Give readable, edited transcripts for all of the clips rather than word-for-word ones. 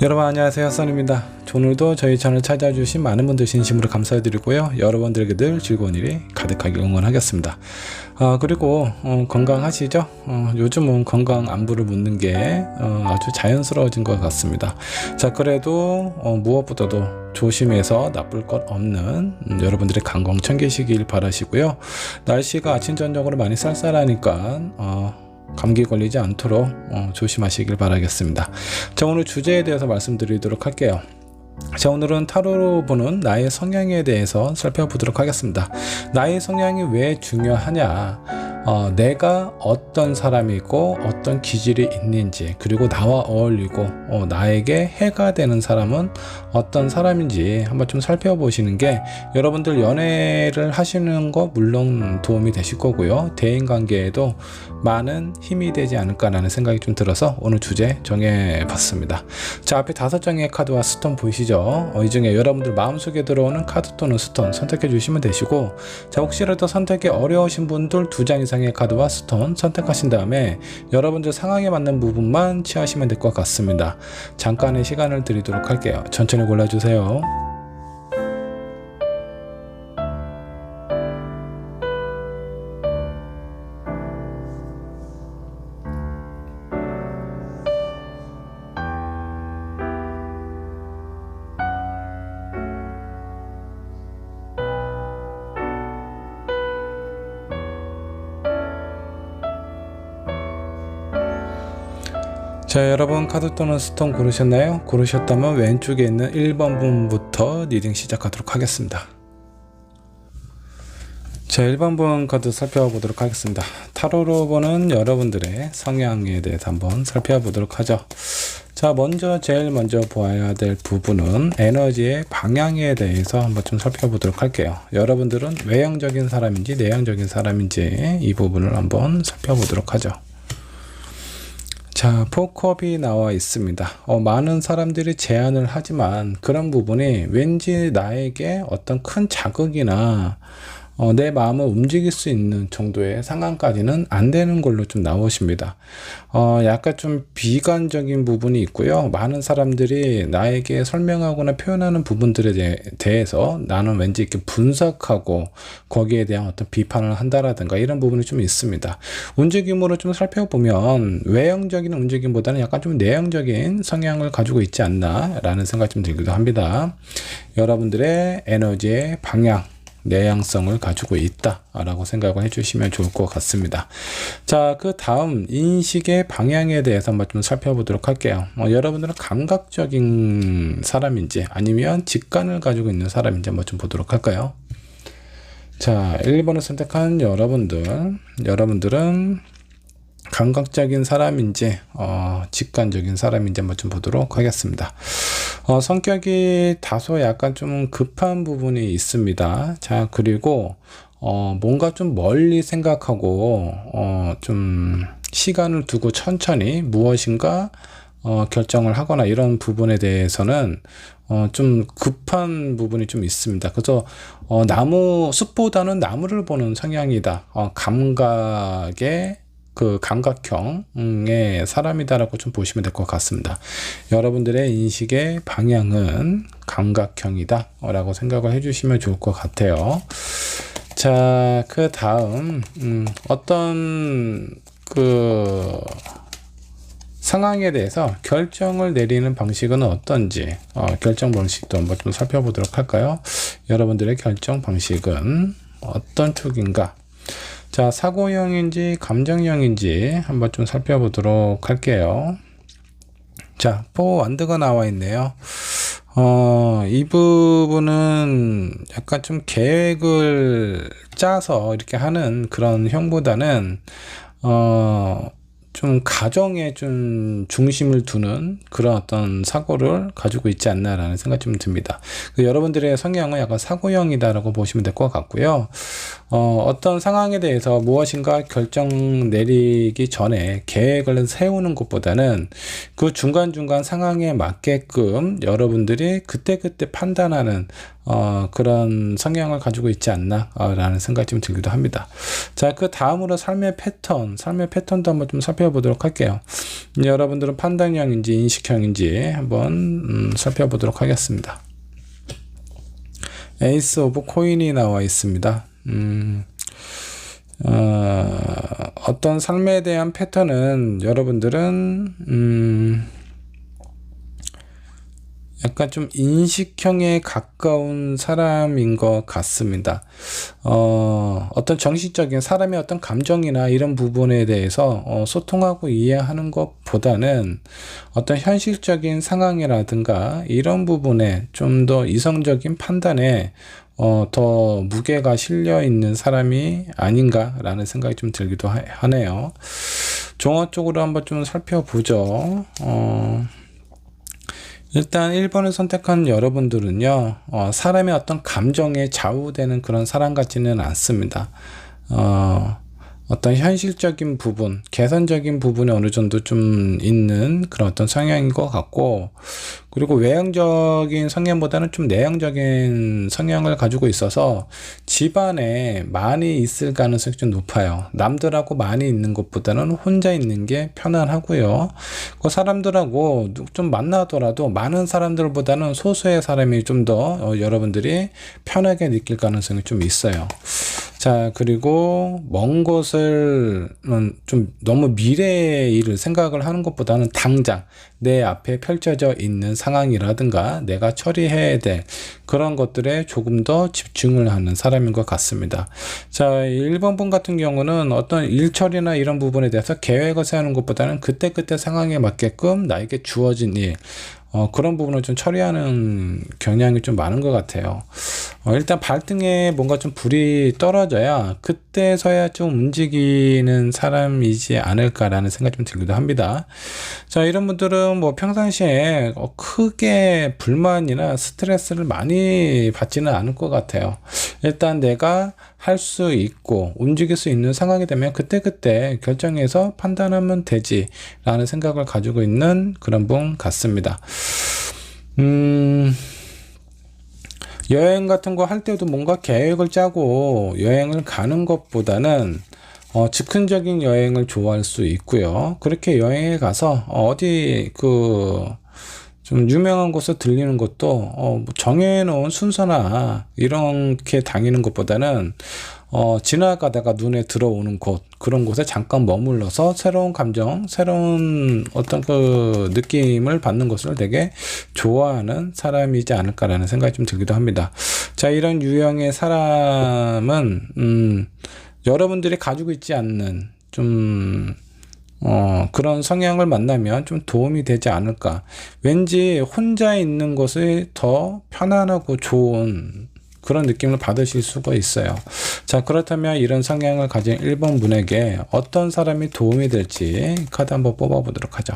여러분 안녕하세요, 써니입니다. 오늘도 저희 채널 찾아주신 많은 분들 진심으로 감사드리고요, 여러분들에게 늘 즐거운 일이 가득하게 응원하겠습니다. 그리고 건강하시죠? 요즘은 건강 안부를 묻는 게 아주 자연스러워진 것 같습니다. 자, 그래도 무엇보다도 조심해서 나쁠 것 없는 여러분들의 건강 챙기시길 바라시고요. 날씨가 아침 저녁으로 많이 쌀쌀하니까 감기 걸리지 않도록 조심하시길 바라겠습니다. 자, 오늘 주제에 대해서 말씀드리도록 할게요. 자, 오늘은 타로로 보는 나의 성향에 대해서 살펴보도록 하겠습니다. 나의 성향이 왜 중요하냐, 내가 어떤 사람이고 어떤 기질이 있는지, 그리고 나와 어울리고 나에게 해가 되는 사람은 어떤 사람인지 한번 좀 살펴보시는 게 여러분들 연애를 하시는 거 물론 도움이 되실 거고요, 대인관계에도 많은 힘이 되지 않을까라는 생각이 좀 들어서 오늘 주제 정해봤습니다. 자, 앞에 5장의 카드와 스톤 보이시죠? 이 중에 여러분들 마음속에 들어오는 카드 또는 스톤 선택해 주시면 되시고, 자, 혹시라도 선택이 어려우신 분들 2장 이상의 카드와 스톤 선택하신 다음에 여러분들 상황에 맞는 부분만 취하시면 될 것 같습니다. 잠깐의 시간을 드리도록 할게요. 천천히 골라주세요. 자, 여러분 카드 또는 스톤 고르셨나요? 고르셨다면 왼쪽에 있는 1번 분부터 리딩 시작하도록 하겠습니다. 자, 1번 분 카드 살펴보도록 하겠습니다. 타로로 보는 여러분들의 성향에 대해서 한번 살펴보도록 하죠. 자, 제일 먼저 보아야 될 부분은 에너지의 방향에 대해서 한번 좀 살펴보도록 할게요. 여러분들은 외형적인 사람인지 내향적인 사람인지 이 부분을 한번 살펴보도록 하죠. 자, 포컵이 나와 있습니다. 많은 사람들이 제안을 하지만 그런 부분이 왠지 나에게 어떤 큰 자극이나 내 마음을 움직일 수 있는 정도의 상황까지는 안 되는 걸로 좀 나오십니다. 약간 좀 비관적인 부분이 있고요. 많은 사람들이 나에게 설명하거나 표현하는 부분들에 대해서 나는 왠지 이렇게 분석하고 거기에 대한 어떤 비판을 한다라든가 이런 부분이 좀 있습니다. 움직임으로 좀 살펴보면 외형적인 움직임보다는 약간 좀 내형적인 성향을 가지고 있지 않나 라는 생각이 좀 들기도 합니다. 여러분들의 에너지의 방향, 내향성을 가지고 있다 라고 생각을 해주시면 좋을 것 같습니다. 자, 그 다음 인식의 방향에 대해서 한번 좀 살펴보도록 할게요. 여러분들은 감각적인 사람인지 아니면 직관을 가지고 있는 사람인지 한번 좀 보도록 할까요? 자, 1번을 선택한 여러분들은 감각적인 사람인지 직관적인 사람인지 한번 좀 보도록 하겠습니다. 성격이 다소 약간 좀 급한 부분이 있습니다. 자, 그리고 뭔가 좀 멀리 생각하고 좀 시간을 두고 천천히 무엇인가 결정을 하거나 이런 부분에 대해서는 좀 급한 부분이 좀 있습니다. 그래서 숲보다는 나무를 보는 성향이다. 감각형의 사람이다라고 좀 보시면 될 것 같습니다. 여러분들의 인식의 방향은 감각형이다 라고 생각을 해주시면 좋을 것 같아요. 자, 그 다음 어떤 상황에 대해서 결정을 내리는 방식은 어떤지 결정 방식도 한번 좀 살펴보도록 할까요? 여러분들의 결정 방식은 어떤 쪽인가? 자, 사고형인지 감정형인지 한번 좀 살펴보도록 할게요. 자, 4 완드가 나와 있네요. 이 부분은 약간 좀 계획을 짜서 이렇게 하는 그런 형보다는 좀 가정에 좀 중심을 두는 그런 어떤 사고를 가지고 있지 않나라는 생각이 좀 듭니다. 여러분들의 성향은 약간 사고형이다라고 보시면 될 것 같고요. 어떤 상황에 대해서 무엇인가 결정 내리기 전에 계획을 세우는 것보다는 그 중간중간 상황에 맞게끔 여러분들이 그때그때 판단하는 그런 성향을 가지고 있지 않나 라는 생각이 좀 들기도 합니다. 자, 그 다음으로 삶의 패턴도 한번 좀 살펴보도록 살펴보도록 할게요. 여러분들은 판단형인지 인식형인지 한번 살펴보도록 하겠습니다. 에이스 오브 코인이 나와 있습니다. 어떤 삶에 대한 패턴은 여러분들은 약간 좀 인식형에 가까운 사람인 것 같습니다. 어떤 정신적인 사람의 어떤 감정이나 이런 부분에 대해서 소통하고 이해하는 것보다는 어떤 현실적인 상황이라든가 이런 부분에 좀 더 이성적인 판단에 더 무게가 실려 있는 사람이 아닌가라는 생각이 좀 들기도 하네요. 종합 쪽으로 한번 좀 살펴보죠. 일단 1번을 선택한 여러분들은요, 사람의 어떤 감정에 좌우되는 그런 사람 같지는 않습니다. 어떤 현실적인 부분, 개선적인 부분이 어느 정도 좀 있는 그런 어떤 성향인 것 같고, 그리고 외형적인 성향보다는 좀 내형적인 성향을 가지고 있어서 집안에 많이 있을 가능성이 좀 높아요. 남들하고 많이 있는 것보다는 혼자 있는 게 편안하고요. 그 사람들하고 좀 만나더라도 많은 사람들보다는 소수의 사람이 좀 더 여러분들이 편하게 느낄 가능성이 좀 있어요. 자, 그리고 먼 곳을 좀 너무 미래의 일을 생각을 하는 것보다는 당장 내 앞에 펼쳐져 있는 상황이라든가 내가 처리해야 될 그런 것들에 조금 더 집중을 하는 사람인 것 같습니다. 자, 1번 분 같은 경우는 어떤 일 처리나 이런 부분에 대해서 계획을 세우는 것보다는 그때그때 상황에 맞게끔 나에게 주어진 일, 그런 부분을 좀 처리하는 경향이 좀 많은 것 같아요. 일단 발등에 뭔가 좀 불이 떨어져야 그때서야 좀 움직이는 사람이지 않을까라는 생각이 좀 들기도 합니다. 자, 이런 분들은 뭐 평상시에 크게 불만이나 스트레스를 많이 받지는 않을 것 같아요. 일단 내가 할 수 있고 움직일 수 있는 상황이 되면 그때그때 결정해서 판단하면 되지 라는 생각을 가지고 있는 그런 분 같습니다. 여행 같은 거 할 때도 뭔가 계획을 짜고 여행을 가는 것보다는 즉흥적인 여행을 좋아할 수 있고요. 그렇게 여행에 가서 어디 좀 유명한 곳에 들리는 것도 정해놓은 순서나 이렇게 다니는 것보다는 지나가다가 눈에 들어오는 곳, 그런 곳에 잠깐 머물러서 새로운 감정, 새로운 어떤 그 느낌을 받는 것을 되게 좋아하는 사람이지 않을까라는 생각이 좀 들기도 합니다. 자, 이런 유형의 사람은 여러분들이 가지고 있지 않는 좀 그런 성향을 만나면 좀 도움이 되지 않을까. 왠지 혼자 있는 것이 더 편안하고 좋은 그런 느낌을 받으실 수가 있어요. 자, 그렇다면 이런 성향을 가진 1번 분에게 어떤 사람이 도움이 될지 카드 한번 뽑아보도록 하죠.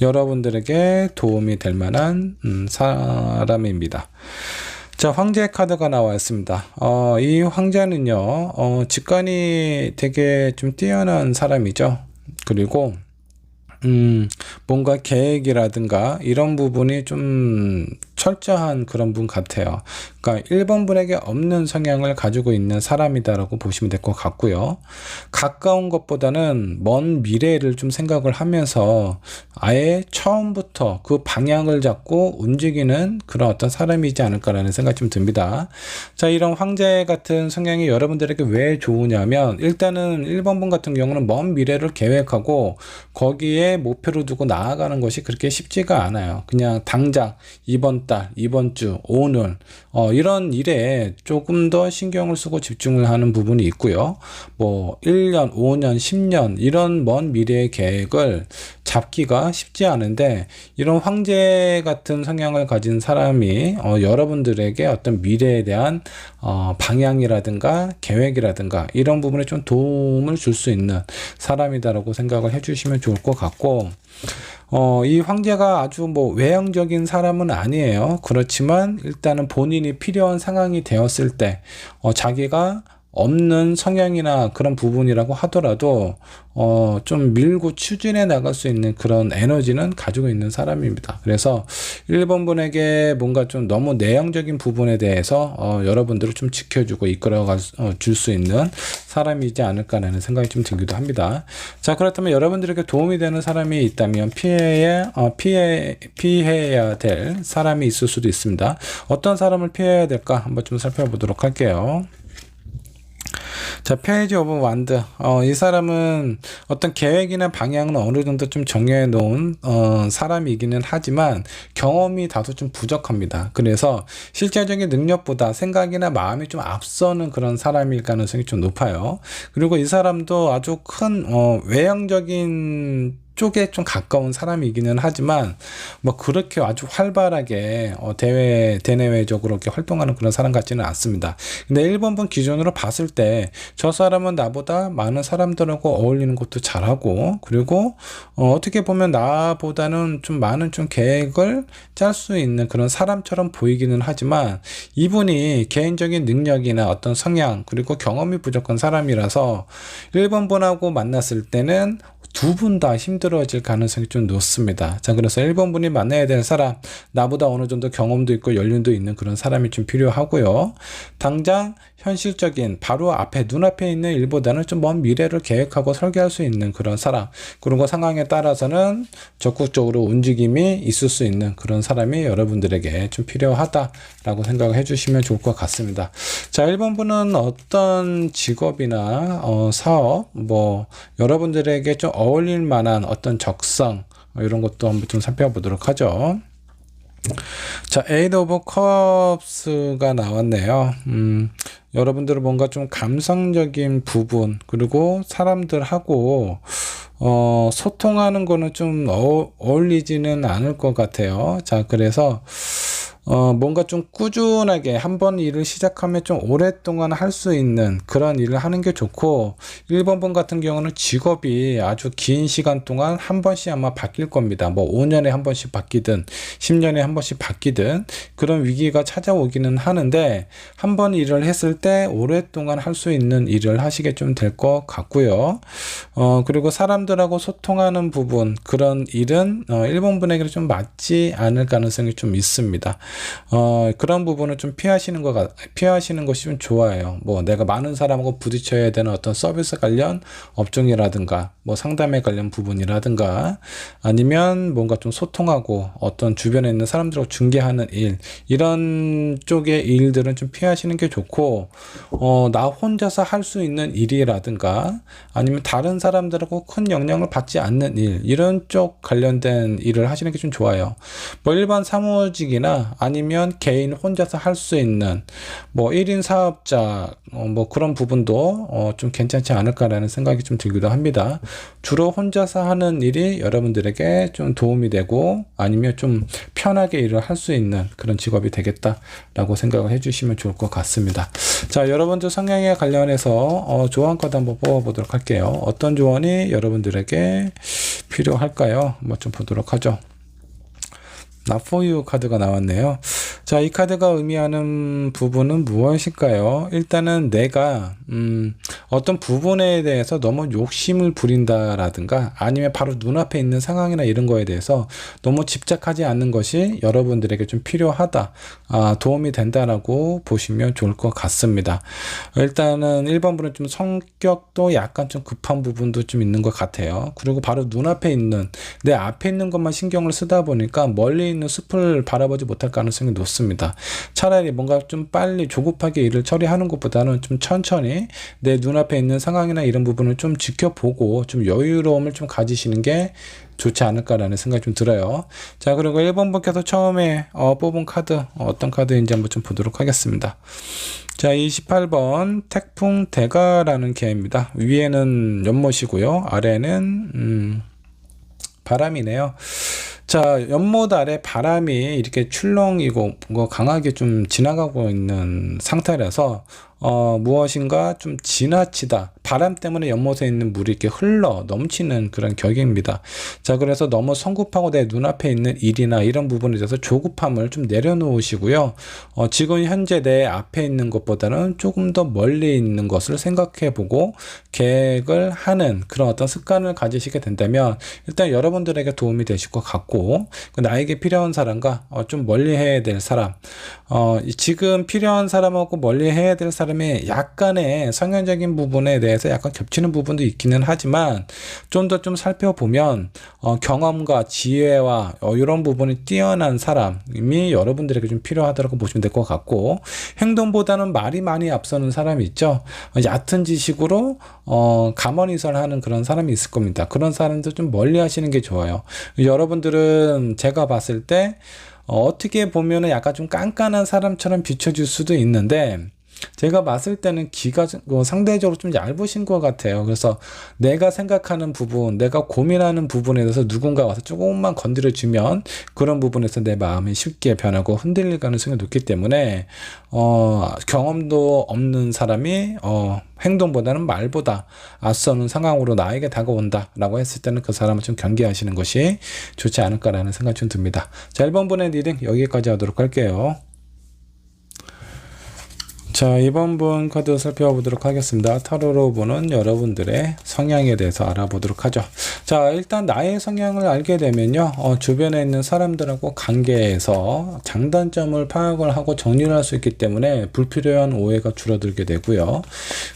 여러분들에게 도움이 될 만한 사람입니다. 자, 황제 카드가 나와 있습니다. 이 황제는요, 직관이 되게 좀 뛰어난 사람이죠. 그리고 뭔가 계획이라든가 이런 부분이 좀 철저한 그런 분 같아요. 그러니까 1번 분에게 없는 성향을 가지고 있는 사람이다라고 보시면 될 것 같고요. 가까운 것보다는 먼 미래를 좀 생각을 하면서 아예 처음부터 그 방향을 잡고 움직이는 그런 어떤 사람이지 않을까라는 생각이 좀 듭니다. 자, 이런 황제 같은 성향이 여러분들에게 왜 좋으냐면 일단은 1번 분 같은 경우는 먼 미래를 계획하고 거기에 목표를 두고 나아가는 것이 그렇게 쉽지가 않아요. 그냥 당장 이번 달, 이번 주, 오늘 이런 일에 조금 더 신경을 쓰고 집중을 하는 부분이 있고요. 뭐 1년, 5년, 10년 이런 먼 미래의 계획을 잡기가 쉽지 않은데 이런 황제 같은 성향을 가진 사람이 여러분들에게 어떤 미래에 대한 방향이라든가 계획이라든가 이런 부분에 좀 도움을 줄 수 있는 사람이다라고 생각을 해주시면 좋을 것 같고, 이 황제가 아주 뭐 외형적인 사람은 아니에요. 그렇지만 일단은 본인이 필요한 상황이 되었을 때 자기가 없는 성향이나 그런 부분이라고 하더라도 좀 밀고 추진해 나갈 수 있는 그런 에너지는 가지고 있는 사람입니다. 그래서 1번 분에게 뭔가 좀 너무 내향적인 부분에 대해서 여러분들을 좀 지켜주고 이끌어갈 줄 수 있는 사람이지 않을까라는 생각이 좀 들기도 합니다. 자, 그렇다면 여러분들에게 도움이 되는 사람이 있다면 피해야 될 사람이 있을 수도 있습니다. 어떤 사람을 피해야 될까 한번 좀 살펴보도록 할게요. 자, 페이지 오브 완드. 이 사람은 어떤 계획이나 방향은 어느 정도 좀 정해 놓은 사람이기는 하지만 경험이 다소 좀 부족합니다. 그래서 실제적인 능력보다 생각이나 마음이 좀 앞서는 그런 사람일 가능성이 좀 높아요. 그리고 이 사람도 아주 큰 외향적인 쪽에 좀 가까운 사람이기는 하지만 뭐 그렇게 아주 활발하게 대내외적으로 이렇게 활동하는 그런 사람 같지는 않습니다. 근데 1번분 기준으로 봤을 때 저 사람은 나보다 많은 사람들하고 어울리는 것도 잘하고, 그리고 어떻게 보면 나보다는 좀 많은 좀 계획을 짤 수 있는 그런 사람처럼 보이기는 하지만 이분이 개인적인 능력이나 어떤 성향 그리고 경험이 부족한 사람이라서 1번 분하고 만났을 때는 두 분 다 힘들어질 가능성이 좀 높습니다. 자, 그래서 1번 분이 만나야 될 사람, 나보다 어느 정도 경험도 있고 연륜도 있는 그런 사람이 좀 필요하고요. 당장 현실적인 바로 앞에 눈앞에 있는 일보다는 좀 먼 미래를 계획하고 설계할 수 있는 그런 사람, 그리고 상황에 따라서는 적극적으로 움직임이 있을 수 있는 그런 사람이 여러분들에게 좀 필요하다라고 생각을 해주시면 좋을 것 같습니다. 자, 1번 분은 어떤 직업이나 사업, 뭐 여러분들에게 좀 어울릴 만한 어떤 적성, 이런 것도 한번 좀 살펴보도록 하죠. 자, 에이드 오브 컵스가 나왔네요. 여러분들은 뭔가 좀 감성적인 부분, 그리고 사람들하고 소통하는 거는 좀 어울리지는 않을 것 같아요. 자, 그래서 뭔가 좀 꾸준하게 한번 일을 시작하면 좀 오랫동안 할 수 있는 그런 일을 하는 게 좋고, 1번 분 같은 경우는 직업이 아주 긴 시간 동안 한 번씩 아마 바뀔 겁니다. 뭐 5년에 한 번씩 바뀌든 10년에 한 번씩 바뀌든 그런 위기가 찾아오기는 하는데, 한 번 일을 했을 때 오랫동안 할 수 있는 일을 하시게 좀 될 것 같고요. 그리고 사람들하고 소통하는 부분, 그런 일은 1번 분에게는 좀 맞지 않을 가능성이 좀 있습니다. 그런 부분을 좀 피하시는 것이 좀 좋아요. 뭐 내가 많은 사람하고 부딪혀야 되는 어떤 서비스 관련 업종이라든가 뭐 상담에 관련 부분이라든가 아니면 뭔가 좀 소통하고 어떤 주변에 있는 사람들하고 중개하는 일, 이런 쪽의 일들은 좀 피하시는 게 좋고, 나 혼자서 할 수 있는 일이라든가 아니면 다른 사람들하고 큰 영향을 받지 않는 일, 이런 쪽 관련된 일을 하시는 게 좀 좋아요. 뭐 일반 사무직이나 아니면 개인 혼자서 할 수 있는 뭐 1인 사업자 뭐 그런 부분도 좀 괜찮지 않을까라는 생각이 좀 들기도 합니다. 주로 혼자서 하는 일이 여러분들에게 좀 도움이 되고 아니면 좀 편하게 일을 할 수 있는 그런 직업이 되겠다라고 생각을 해주시면 좋을 것 같습니다. 자, 여러분들 성향에 관련해서 조언 카드 한번 뽑아보도록 할게요. 어떤 조언이 여러분들에게 필요할까요? 한번 좀 보도록 하죠. Not for you 카드가 나왔네요. 자, 이 카드가 의미하는 부분은 무엇일까요? 일단은 내가 어떤 부분에 대해서 너무 욕심을 부린다라든가 아니면 바로 눈앞에 있는 상황이나 이런 거에 대해서 너무 집착하지 않는 것이 여러분들에게 좀 필요하다, 도움이 된다라고 보시면 좋을 것 같습니다. 일단은 1번 분은 좀 성격도 약간 좀 급한 부분도 좀 있는 것 같아요. 그리고 바로 눈앞에 있는, 내 앞에 있는 것만 신경을 쓰다 보니까 멀리 있는 숲을 바라보지 못할 가능성이 높습니다. 차라리 뭔가 좀 빨리 조급하게 일을 처리하는 것보다는 좀 천천히 내 눈앞에 있는 상황이나 이런 부분을 좀 지켜보고 좀 여유로움을 좀 가지시는 게 좋지 않을까라는 생각이 좀 들어요. 자, 그리고 1번 분께서 처음에 뽑은 카드, 어떤 카드인지 한번 좀 보도록 하겠습니다. 자, 28번 태풍 대가라는 개입니다. 위에는 연못이고요, 아래는 바람이네요. 자, 연못 아래 바람이 이렇게 출렁이고 강하게 좀 지나가고 있는 상태라서 무엇인가 좀 지나치다, 바람 때문에 연못에 있는 물이 이렇게 흘러 넘치는 그런 격입니다. 자, 그래서 너무 성급하고 내 눈앞에 있는 일이나 이런 부분에 대해서 조급함을 좀 내려놓으시고요. 지금 현재 내 앞에 있는 것보다는 조금 더 멀리 있는 것을 생각해 보고 계획을 하는 그런 어떤 습관을 가지시게 된다면 일단 여러분들에게 도움이 되실 것 같고, 나에게 필요한 사람과 좀 멀리 해야 될 사람, 지금 필요한 사람하고 멀리 해야 될 사람의 약간의 성향적인 부분에 대해서 약간 겹치는 부분도 있기는 하지만 좀 더 좀 살펴보면 경험과 지혜와 이런 부분이 뛰어난 사람이 여러분들에게 좀 필요하다고 보시면 될 것 같고, 행동보다는 말이 많이 앞서는 사람이 있죠. 얕은 지식으로 가머니설하는 그런 사람이 있을 겁니다. 그런 사람들 좀 멀리 하시는 게 좋아요. 여러분들은 제가 봤을 때 어떻게 보면은 약간 좀 깐깐한 사람처럼 비춰질 수도 있는데, 제가 봤을 때는 귀가 상대적으로 좀 얇으신 것 같아요. 그래서 내가 생각하는 부분, 내가 고민하는 부분에 대해서 누군가 와서 조금만 건드려주면 그런 부분에서 내 마음이 쉽게 변하고 흔들릴 가능성이 높기 때문에 경험도 없는 사람이 행동보다는 말보다 앞서는 상황으로 나에게 다가온다 라고 했을 때는 그 사람을 좀 경계하시는 것이 좋지 않을까라는 생각이 좀 듭니다. 자, 1번 분의 리딩 여기까지 하도록 할게요. 자, 이번 분 카드 살펴보도록 하겠습니다. 타로로 보는 여러분들의 성향에 대해서 알아보도록 하죠. 자, 일단 나의 성향을 알게 되면요, 주변에 있는 사람들하고 관계에서 장단점을 파악을 하고 정리를 할 수 있기 때문에 불필요한 오해가 줄어들게 되고요.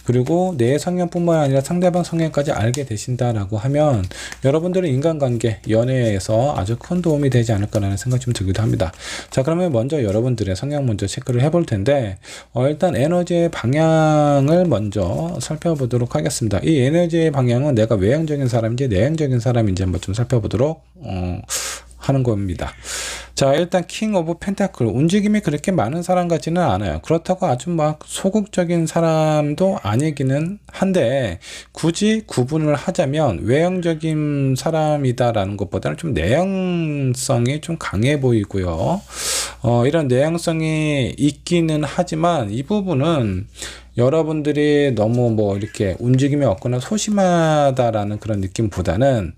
그리고 내 성향뿐만 아니라 상대방 성향까지 알게 되신다라고 하면 여러분들의 인간관계, 연애에서 아주 큰 도움이 되지 않을까라는 생각이 좀 들기도 합니다. 자, 그러면 먼저 여러분들의 성향 먼저 체크를 해볼 텐데, 일단 에너지의 방향을 먼저 살펴보도록 하겠습니다. 이 에너지의 방향은 내가 외향적인 사람인지 내향적인 사람인지 한번 좀 살펴보도록 하는 겁니다. 자, 일단 킹 오브 펜타클, 움직임이 그렇게 많은 사람 같지는 않아요. 그렇다고 아주 막 소극적인 사람도 아니기는 한데, 굳이 구분을 하자면 외향적인 사람이다라는 것보다는 좀 내향성이 좀 강해 보이고요. 이런 내향성이 있기는 하지만 이 부분은 여러분들이 너무 뭐 이렇게 움직임이 없거나 소심하다라는 그런 느낌보다는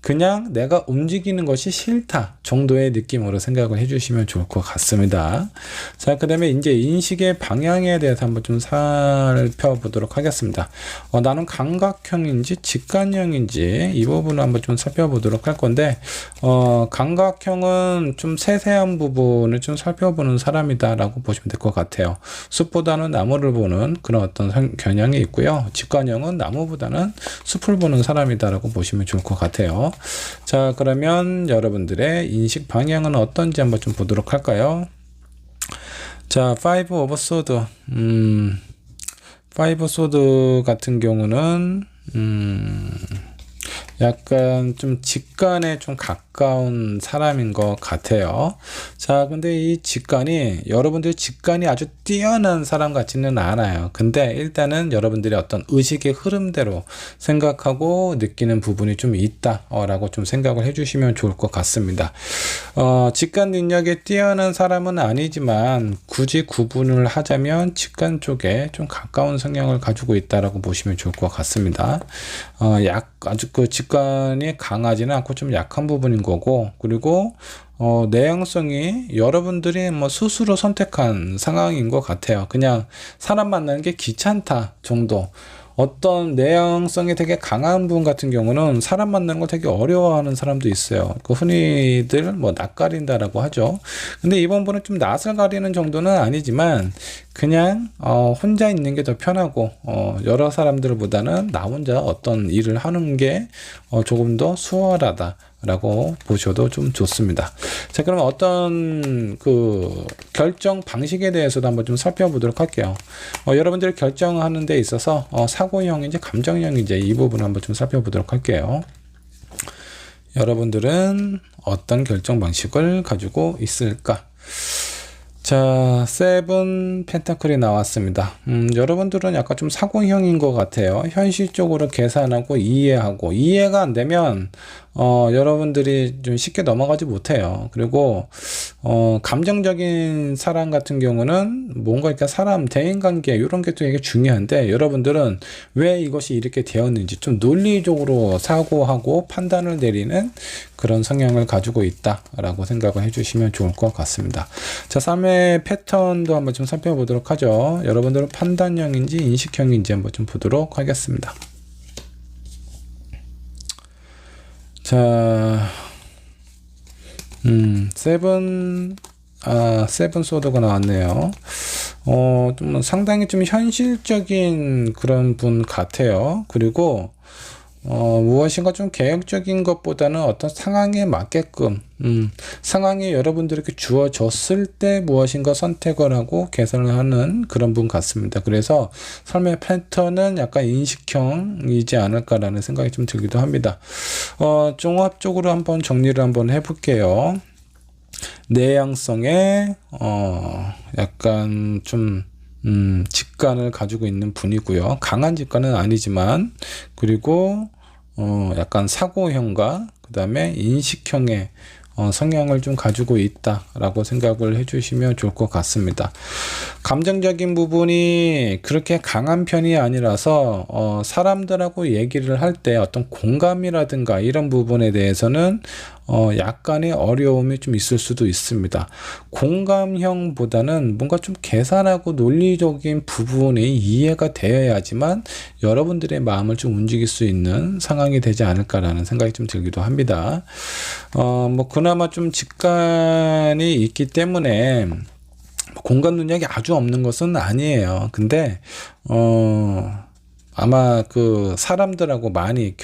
그냥 내가 움직이는 것이 싫다 정도의 느낌으로 생각을 해주시면 좋을 것 같습니다. 자, 그 다음에 이제 인식의 방향에 대해서 한번 좀 살펴보도록 하겠습니다. 나는 감각형인지 직관형인지 이 부분을 한번 좀 살펴보도록 할 건데, 감각형은 좀 세세한 부분을 좀 살펴보는 사람이다 라고 보시면 될 것 같아요. 숲보다는 나무를 보는 그런 어떤 경향이 있고요. 직관형은 나무보다는 숲을 보는 사람이다 라고 보시면 좋을 것 같아요. 자, 그러면 여러분들의 인식 방향은 어떤지 한번 좀 보도록 할까요? 자, 5 오브 소드, 5 소드 같은 경우는 약간 좀 직관에 좀 가까운 사람인 것 같아요. 자, 근데 이 직관이 여러분들의 직관이 아주 뛰어난 사람 같지는 않아요. 근데 일단은 여러분들의 어떤 의식의 흐름대로 생각하고 느끼는 부분이 좀 있다 라고 좀 생각을 해주시면 좋을 것 같습니다. 직관 능력에 뛰어난 사람은 아니지만 굳이 구분을 하자면 직관 쪽에 좀 가까운 성향을 가지고 있다라고 보시면 좋을 것 같습니다. 아주 그 직관이 강하지는 않고 좀 약한 부분인 거고, 그리고 내향성이 여러분들이 뭐 스스로 선택한 상황인 것 같아요. 그냥 사람 만나는 게 귀찮다 정도. 어떤 내향성이 되게 강한 분 같은 경우는 사람 만나는 걸 되게 어려워하는 사람도 있어요. 그 흔히들 뭐 낯가린다라고 하죠. 근데 이번 분은 좀 낯을 가리는 정도는 아니지만 그냥 혼자 있는 게 더 편하고 여러 사람들보다는 나 혼자 어떤 일을 하는 게 조금 더 수월하다 라고 보셔도 좀 좋습니다. 자, 그러면 어떤 그 결정 방식에 대해서도 한번 좀 살펴보도록 할게요. 여러분들이 결정하는 데 있어서 사고형인지 감정형인지 이 부분을 한번 좀 살펴보도록 할게요. 여러분들은 어떤 결정 방식을 가지고 있을까? 자, 7 펜타클이 나왔습니다. 여러분들은 약간 좀 사고형인 것 같아요. 현실적으로 계산하고 이해하고, 이해가 안 되면 여러분들이 좀 쉽게 넘어가지 못해요. 그리고 감정적인 사람 같은 경우는 뭔가 이렇게 사람 대인관계 이런 게 되게 중요한데, 여러분들은 왜 이것이 이렇게 되었는지 좀 논리적으로 사고하고 판단을 내리는 그런 성향을 가지고 있다라고 생각을 해주시면 좋을 것 같습니다. 자, 삶의 패턴도 한번 좀 살펴보도록 하죠. 여러분들은 판단형인지 인식형인지 한번 좀 보도록 하겠습니다. 자, 세븐 소드가 나왔네요. 좀 상당히 좀 현실적인 그런 분 같아요. 그리고 무엇인가 좀 계획적인 것보다는 어떤 상황에 맞게끔, 상황이 여러분들에게 주어졌을 때 무엇인가 선택을 하고 개선을 하는 그런 분 같습니다. 그래서 삶의 패턴은 약간 인식형이지 않을까라는 생각이 좀 들기도 합니다. 종합적으로 한번 정리를 한번 해볼게요. 내향성에, 약간 좀, 직관을 가지고 있는 분이고요. 강한 직관은 아니지만, 그리고 약간 사고형과 그 다음에 인식형의 성향을 좀 가지고 있다라고 생각을 해주시면 좋을 것 같습니다. 감정적인 부분이 그렇게 강한 편이 아니라서 사람들하고 얘기를 할 때 어떤 공감이라든가 이런 부분에 대해서는 약간의 어려움이 좀 있을 수도 있습니다. 공감형보다는 뭔가 좀 계산하고 논리적인 부분이 이해가 되어야지만 여러분들의 마음을 좀 움직일 수 있는 상황이 되지 않을까라는 생각이 좀 들기도 합니다. 뭐 그나마 좀 직관이 있기 때문에 공감 능력이 아주 없는 것은 아니에요. 근데 아마 그 사람들하고 많이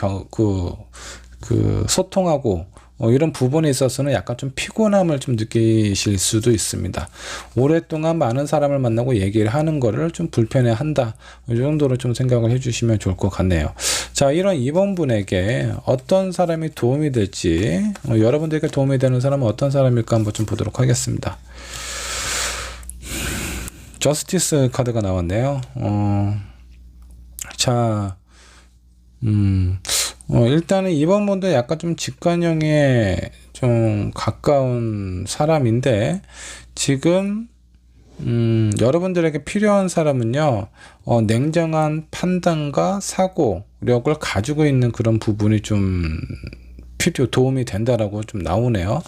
소통하고 이런 부분에 있어서는 약간 좀 피곤함을 좀 느끼실 수도 있습니다. 오랫동안 많은 사람을 만나고 얘기를 하는 거를 좀 불편해 한다. 이 정도로 좀 생각을 해주시면 좋을 것 같네요. 자, 이런 2번 분에게 어떤 사람이 도움이 될지, 여러분들에게 도움이 되는 사람은 어떤 사람일까 한번 좀 보도록 하겠습니다. 저스티스 카드가 나왔네요. 자, 일단은 이번 분도 약간 좀 직관형에 좀 가까운 사람인데, 지금 여러분들에게 필요한 사람은요, 냉정한 판단과 사고력을 가지고 있는 그런 부분이 좀 도움이 된다라고 좀 나오네요.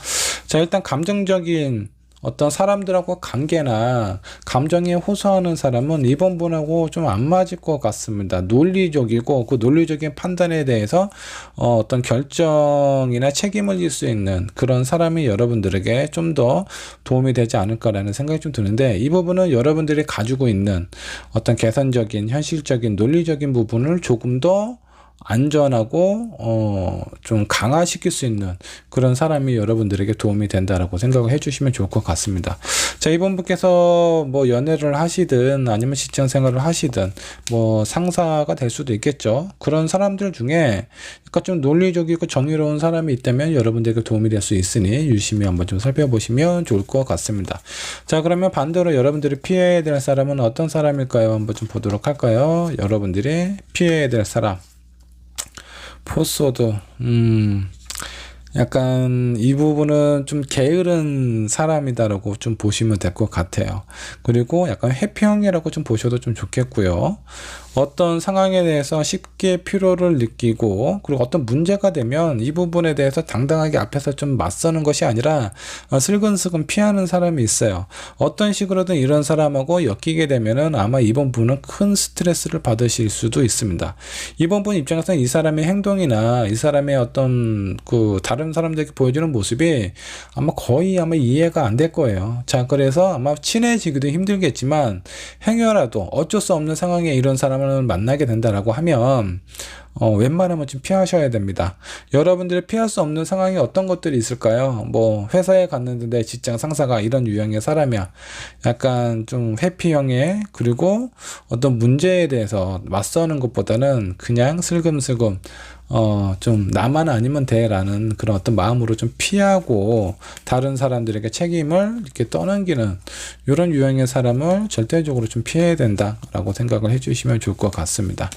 자, 일단 감정적인 어떤 사람들하고 관계나 감정에 호소하는 사람은 이번 분하고 좀 안 맞을 것 같습니다. 논리적이고 그 논리적인 판단에 대해서 어떤 결정이나 책임을 질 수 있는 그런 사람이 여러분들에게 좀 더 도움이 되지 않을까라는 생각이 좀 드는데, 이 부분은 여러분들이 가지고 있는 어떤 개선적인 현실적인 논리적인 부분을 조금 더 안전하고 좀 강화시킬 수 있는 그런 사람이 여러분들에게 도움이 된다라고 생각을 해주시면 좋을 것 같습니다. 자, 이번 분께서 뭐 연애를 하시든 아니면 직장 생활을 하시든 뭐 상사가 될 수도 있겠죠. 그런 사람들 중에 약간 좀 논리적이고 정의로운 사람이 있다면 여러분들에게 도움이 될 수 있으니 유심히 한번 좀 살펴보시면 좋을 것 같습니다. 자, 그러면 반대로 여러분들이 피해야 될 사람은 어떤 사람일까요? 한번 좀 보도록 할까요? 여러분들이 피해야 될 사람. 포소드, 약간 이 부분은 좀 게으른 사람이다라고 좀 보시면 될 것 같아요. 그리고 약간 회피형이라고 좀 보셔도 좀 좋겠고요. 어떤 상황에 대해서 쉽게 피로를 느끼고, 그리고 어떤 문제가 되면 이 부분에 대해서 당당하게 앞에서 좀 맞서는 것이 아니라 슬근슬근 피하는 사람이 있어요. 어떤 식으로든 이런 사람하고 엮이게 되면은 아마 이번 분은 큰 스트레스를 받으실 수도 있습니다. 이번 분 입장에서는 이 사람의 행동이나 이 사람의 어떤 다른 사람들에게 보여주는 모습이 아마 이해가 안 될 거예요. 자, 그래서 아마 친해지기도 힘들겠지만 행여라도 어쩔 수 없는 상황에 이런 사람을 만나게 된다라고 하면 웬만하면 좀 피하셔야 됩니다. 여러분들이 피할 수 없는 상황이 어떤 것들이 있을까요? 뭐 회사에 갔는데 직장 상사가 이런 유형의 사람이야. 약간 좀 회피형의, 그리고 어떤 문제에 대해서 맞서는 것보다는 그냥 슬금슬금 좀 나만 아니면 돼라는 그런 어떤 마음으로 좀 피하고 다른 사람들에게 책임을 이렇게 떠넘기는 이런 유형의 사람을 절대적으로 좀 피해야 된다라고 생각을 해주시면 좋을 것 같습니다.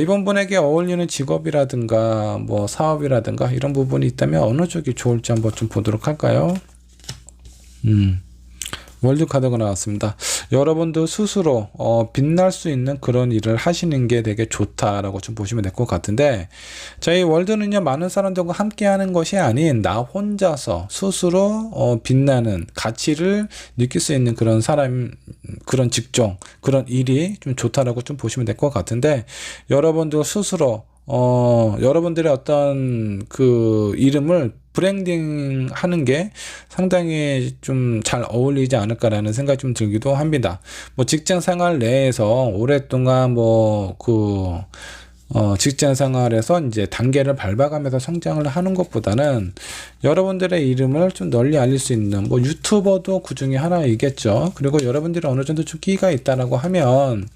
이번 분에게 어울리는 직업이라든가 뭐 사업이라든가 이런 부분이 있다면 어느 쪽이 좋을지 한번 좀 보도록 할까요? 월드 카드가 나왔습니다. 여러분도 스스로 빛날 수 있는 그런 일을 하시는 게 되게 좋다라고 좀 보시면 될 것 같은데, 저희 월드는요, 많은 사람들과 함께 하는 것이 아닌 나 혼자서 스스로 빛나는 가치를 느낄 수 있는 그런 사람, 그런 직종, 그런 일이 좀 좋다라고 좀 보시면 될 것 같은데, 여러분도 스스로 여러분들의 어떤 그 이름을 브랜딩 하는 게 상당히 좀 잘 어울리지 않을까라는 생각이 좀 들기도 합니다. 뭐 직장 생활 내에서 오랫동안 직장 생활에서 이제 단계를 밟아가면서 성장을 하는 것보다는 여러분들의 이름을 좀 널리 알릴 수 있는 뭐 유튜버도 그 중에 하나이겠죠. 그리고 여러분들이 어느 정도 좀 끼가 있다라고 하면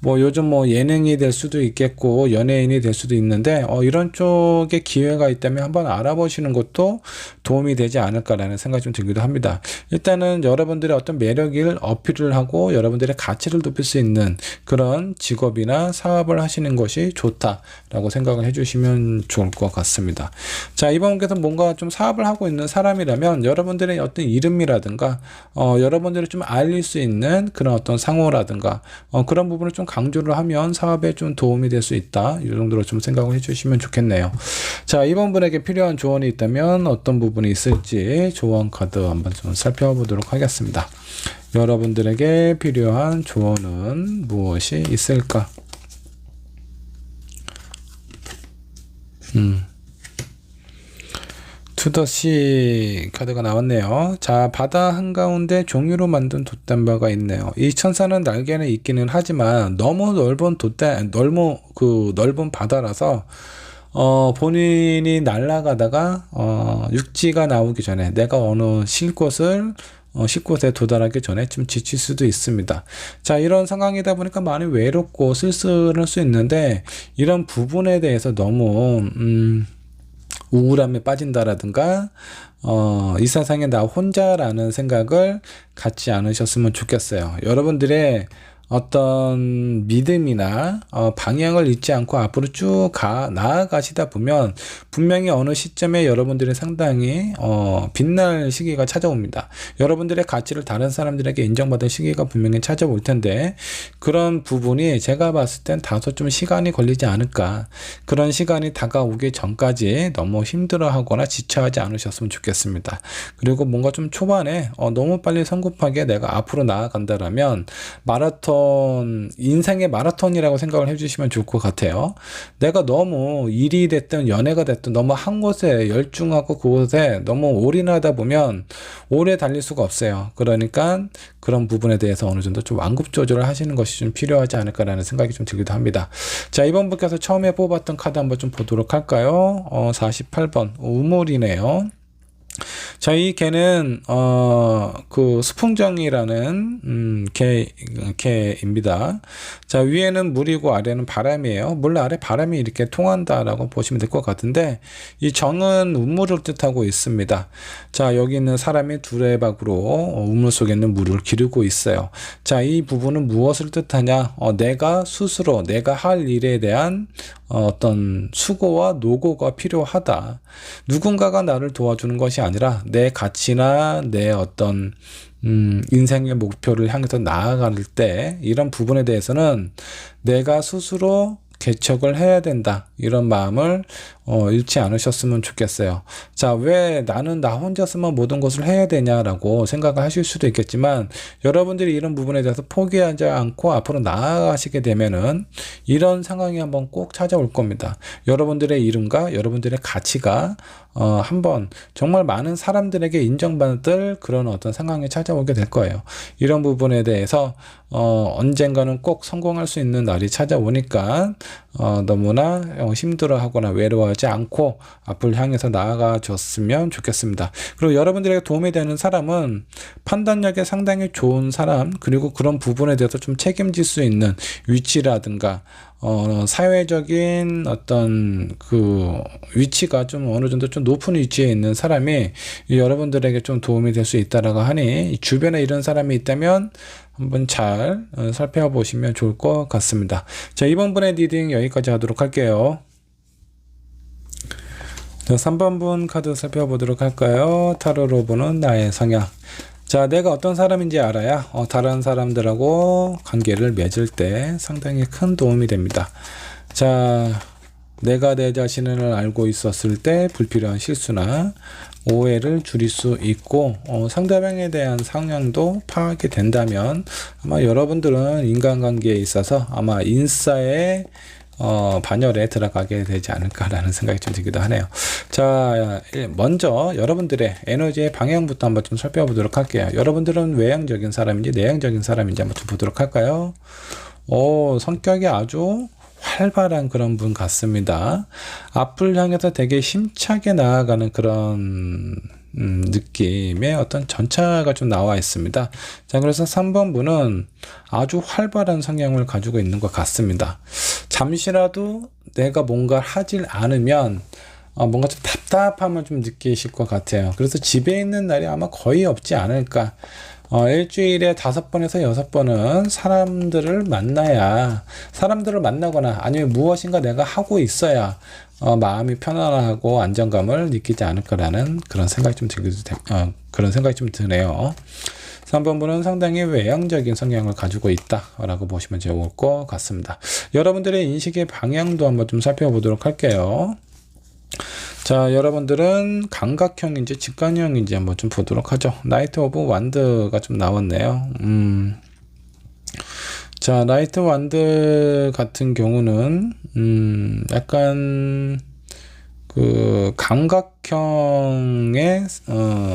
뭐 요즘 뭐 예능이 될 수도 있겠고 연예인이 될 수도 있는데 이런 쪽에 기회가 있다면 한번 알아보시는 것도 도움이 되지 않을까라는 생각이 좀 들기도 합니다. 일단은 여러분들의 어떤 매력을 어필을 하고 여러분들의 가치를 높일 수 있는 그런 직업이나 사업을 하시는 것이 좋다라고 생각을 해주시면 좋을 것 같습니다. 자, 이번 분께서 뭔가 좀 사업을 하고 있는 사람이라면 여러분들의 어떤 이름이라든가 여러분들이 좀 알릴 수 있는 그런 어떤 상호라든가 그런 부분을 좀 강조를 하면 사업에 좀 도움이 될 수 있다, 이 정도로 좀 생각을 해주시면 좋겠네요. 자, 이번 분에게 필요한 조언이 있다면 어떤 부분이 있을지 조언 카드 한번 좀 살펴보도록 하겠습니다. 여러분들에게 필요한 조언은 무엇이 있을까? 투더시 카드가 나왔네요. 자, 바다 한가운데 종이로 만든 돛담바가 있네요. 이 천사는 날개는 있기는 하지만 너무 넓은 넓은 바다라서 본인이 날아가다가 육지가 나오기 전에 내가 어느 쉴 곳에 도달하기 전에 좀 지칠 수도 있습니다. 자, 이런 상황이다 보니까 많이 외롭고 쓸쓸할 수 있는데 이런 부분에 대해서 너무 우울함에 빠진다라든가 이 세상에 나 혼자라는 생각을 갖지 않으셨으면 좋겠어요. 여러분들의 어떤 믿음이나 방향을 잊지 않고 앞으로 쭉 나아가시다 보면 분명히 어느 시점에 여러분들이 상당히 빛날 시기가 찾아옵니다. 여러분들의 가치를 다른 사람들에게 인정받을 시기가 분명히 찾아올 텐데 그런 부분이 제가 봤을 땐 다소 좀 시간이 걸리지 않을까. 그런 시간이 다가오기 전까지 너무 힘들어하거나 지쳐하지 않으셨으면 좋겠습니다. 그리고 뭔가 좀 초반에 너무 빨리 성급하게 내가 앞으로 나아간다라면 인생의 마라톤이라고 생각을 해주시면 좋을 것 같아요. 내가 너무 일이 됐든 연애가 됐든 너무 한 곳에 열중하고 그곳에 너무 올인하다 보면 오래 달릴 수가 없어요. 그러니까 그런 부분에 대해서 어느 정도 좀 완급 조절을 하시는 것이 좀 필요하지 않을까라는 생각이 좀 들기도 합니다. 자, 이번 분께서 처음에 뽑았던 카드 한번 좀 보도록 할까요? 48번 우물이네요. 자, 이 개는 그 수풍정이라는 개입니다. 자, 위에는 물이고 아래는 바람이에요. 물 아래 바람이 이렇게 통한다라고 보시면 될 것 같은데 이 정은 우물을 뜻하고 있습니다. 자, 여기 있는 사람이 두레박으로 우물 속에 있는 물을 기르고 있어요. 자, 이 부분은 무엇을 뜻하냐? 내가 스스로 내가 할 일에 대한 어떤 수고와 노고가 필요하다. 누군가가 나를 도와주는 것이 아니라 내 가치나 내 어떤 인생의 목표를 향해서 나아갈 때 이런 부분에 대해서는 내가 스스로 개척을 해야 된다, 이런 마음을 잃지 않으셨으면 좋겠어요. 자, 왜 나는 나 혼자서만 모든 것을 해야 되냐라고 생각을 하실 수도 있겠지만 여러분들이 이런 부분에 대해서 포기하지 않고 앞으로 나아가시게 되면은 이런 상황이 한번 꼭 찾아올 겁니다. 여러분들의 이름과 여러분들의 가치가 한번 정말 많은 사람들에게 인정받을 그런 어떤 상황이 찾아오게 될 거예요. 이런 부분에 대해서 언젠가는 꼭 성공할 수 있는 날이 찾아오니까 너무나 힘들어하거나 외로워하지 않고 앞을 향해서 나아가 줬으면 좋겠습니다. 그리고 여러분들에게 도움이 되는 사람은 판단력이 상당히 좋은 사람, 그리고 그런 부분에 대해서 좀 책임질 수 있는 위치라든가 사회적인 어떤 그 위치가 좀 어느 정도 좀 높은 위치에 있는 사람이 여러분들에게 좀 도움이 될 수 있다라고 하니 주변에 이런 사람이 있다면 한번 잘 살펴보시면 좋을 것 같습니다. 자, 이번 분의 리딩 여기까지 하도록 할게요. 자, 3번 분 카드 살펴보도록 할까요? 타로로 보는 나의 성향. 자, 자, 내가 어떤 사람인지 알아야 다른 사람들하고 관계를 맺을 때 상당히 큰 도움이 됩니다. 자, 내가 내 자신을 알고 있었을 때 불필요한 실수나 오해를 줄일 수 있고 상대방에 대한 성향도 파악이 된다면 아마 여러분들은 인간관계에 있어서 아마 인싸의 반열에 들어가게 되지 않을까라는 생각이 좀 들기도 하네요. 자, 먼저 여러분들의 에너지의 방향부터 한번 좀 살펴보도록 할게요. 여러분들은 외향적인 사람인지 내향적인 사람인지 한번 좀 보도록 할까요? 성격이 아주 활발한 그런 분 같습니다. 앞을 향해서 되게 힘차게 나아가는 그런 느낌의 어떤 전차가 좀 나와 있습니다. 자, 그래서 3번 분은 아주 활발한 성향을 가지고 있는 것 같습니다. 잠시라도 내가 뭔가 하질 않으면 뭔가 좀 답답함을 좀 느끼실 것 같아요. 그래서 집에 있는 날이 아마 거의 없지 않을까. 일주일에 5번에서 6번은 사람들을 만나거나 아니면 무엇인가 내가 하고 있어야 마음이 편안하고 안정감을 느끼지 않을까라는 그런 생각이 좀 그런 생각이 좀 드네요. 3번 분은 상당히 외향적인 성향을 가지고 있다라고 보시면 좋을 것 같습니다. 여러분들의 인식의 방향도 한번 좀 살펴보도록 할게요. 자, 여러분들은 감각형인지 직관형인지 한번 좀 보도록 하죠. 나이트 오브 완드가 좀 나왔네요. 자, 나이트 완드 같은 경우는 약간 그 감각형의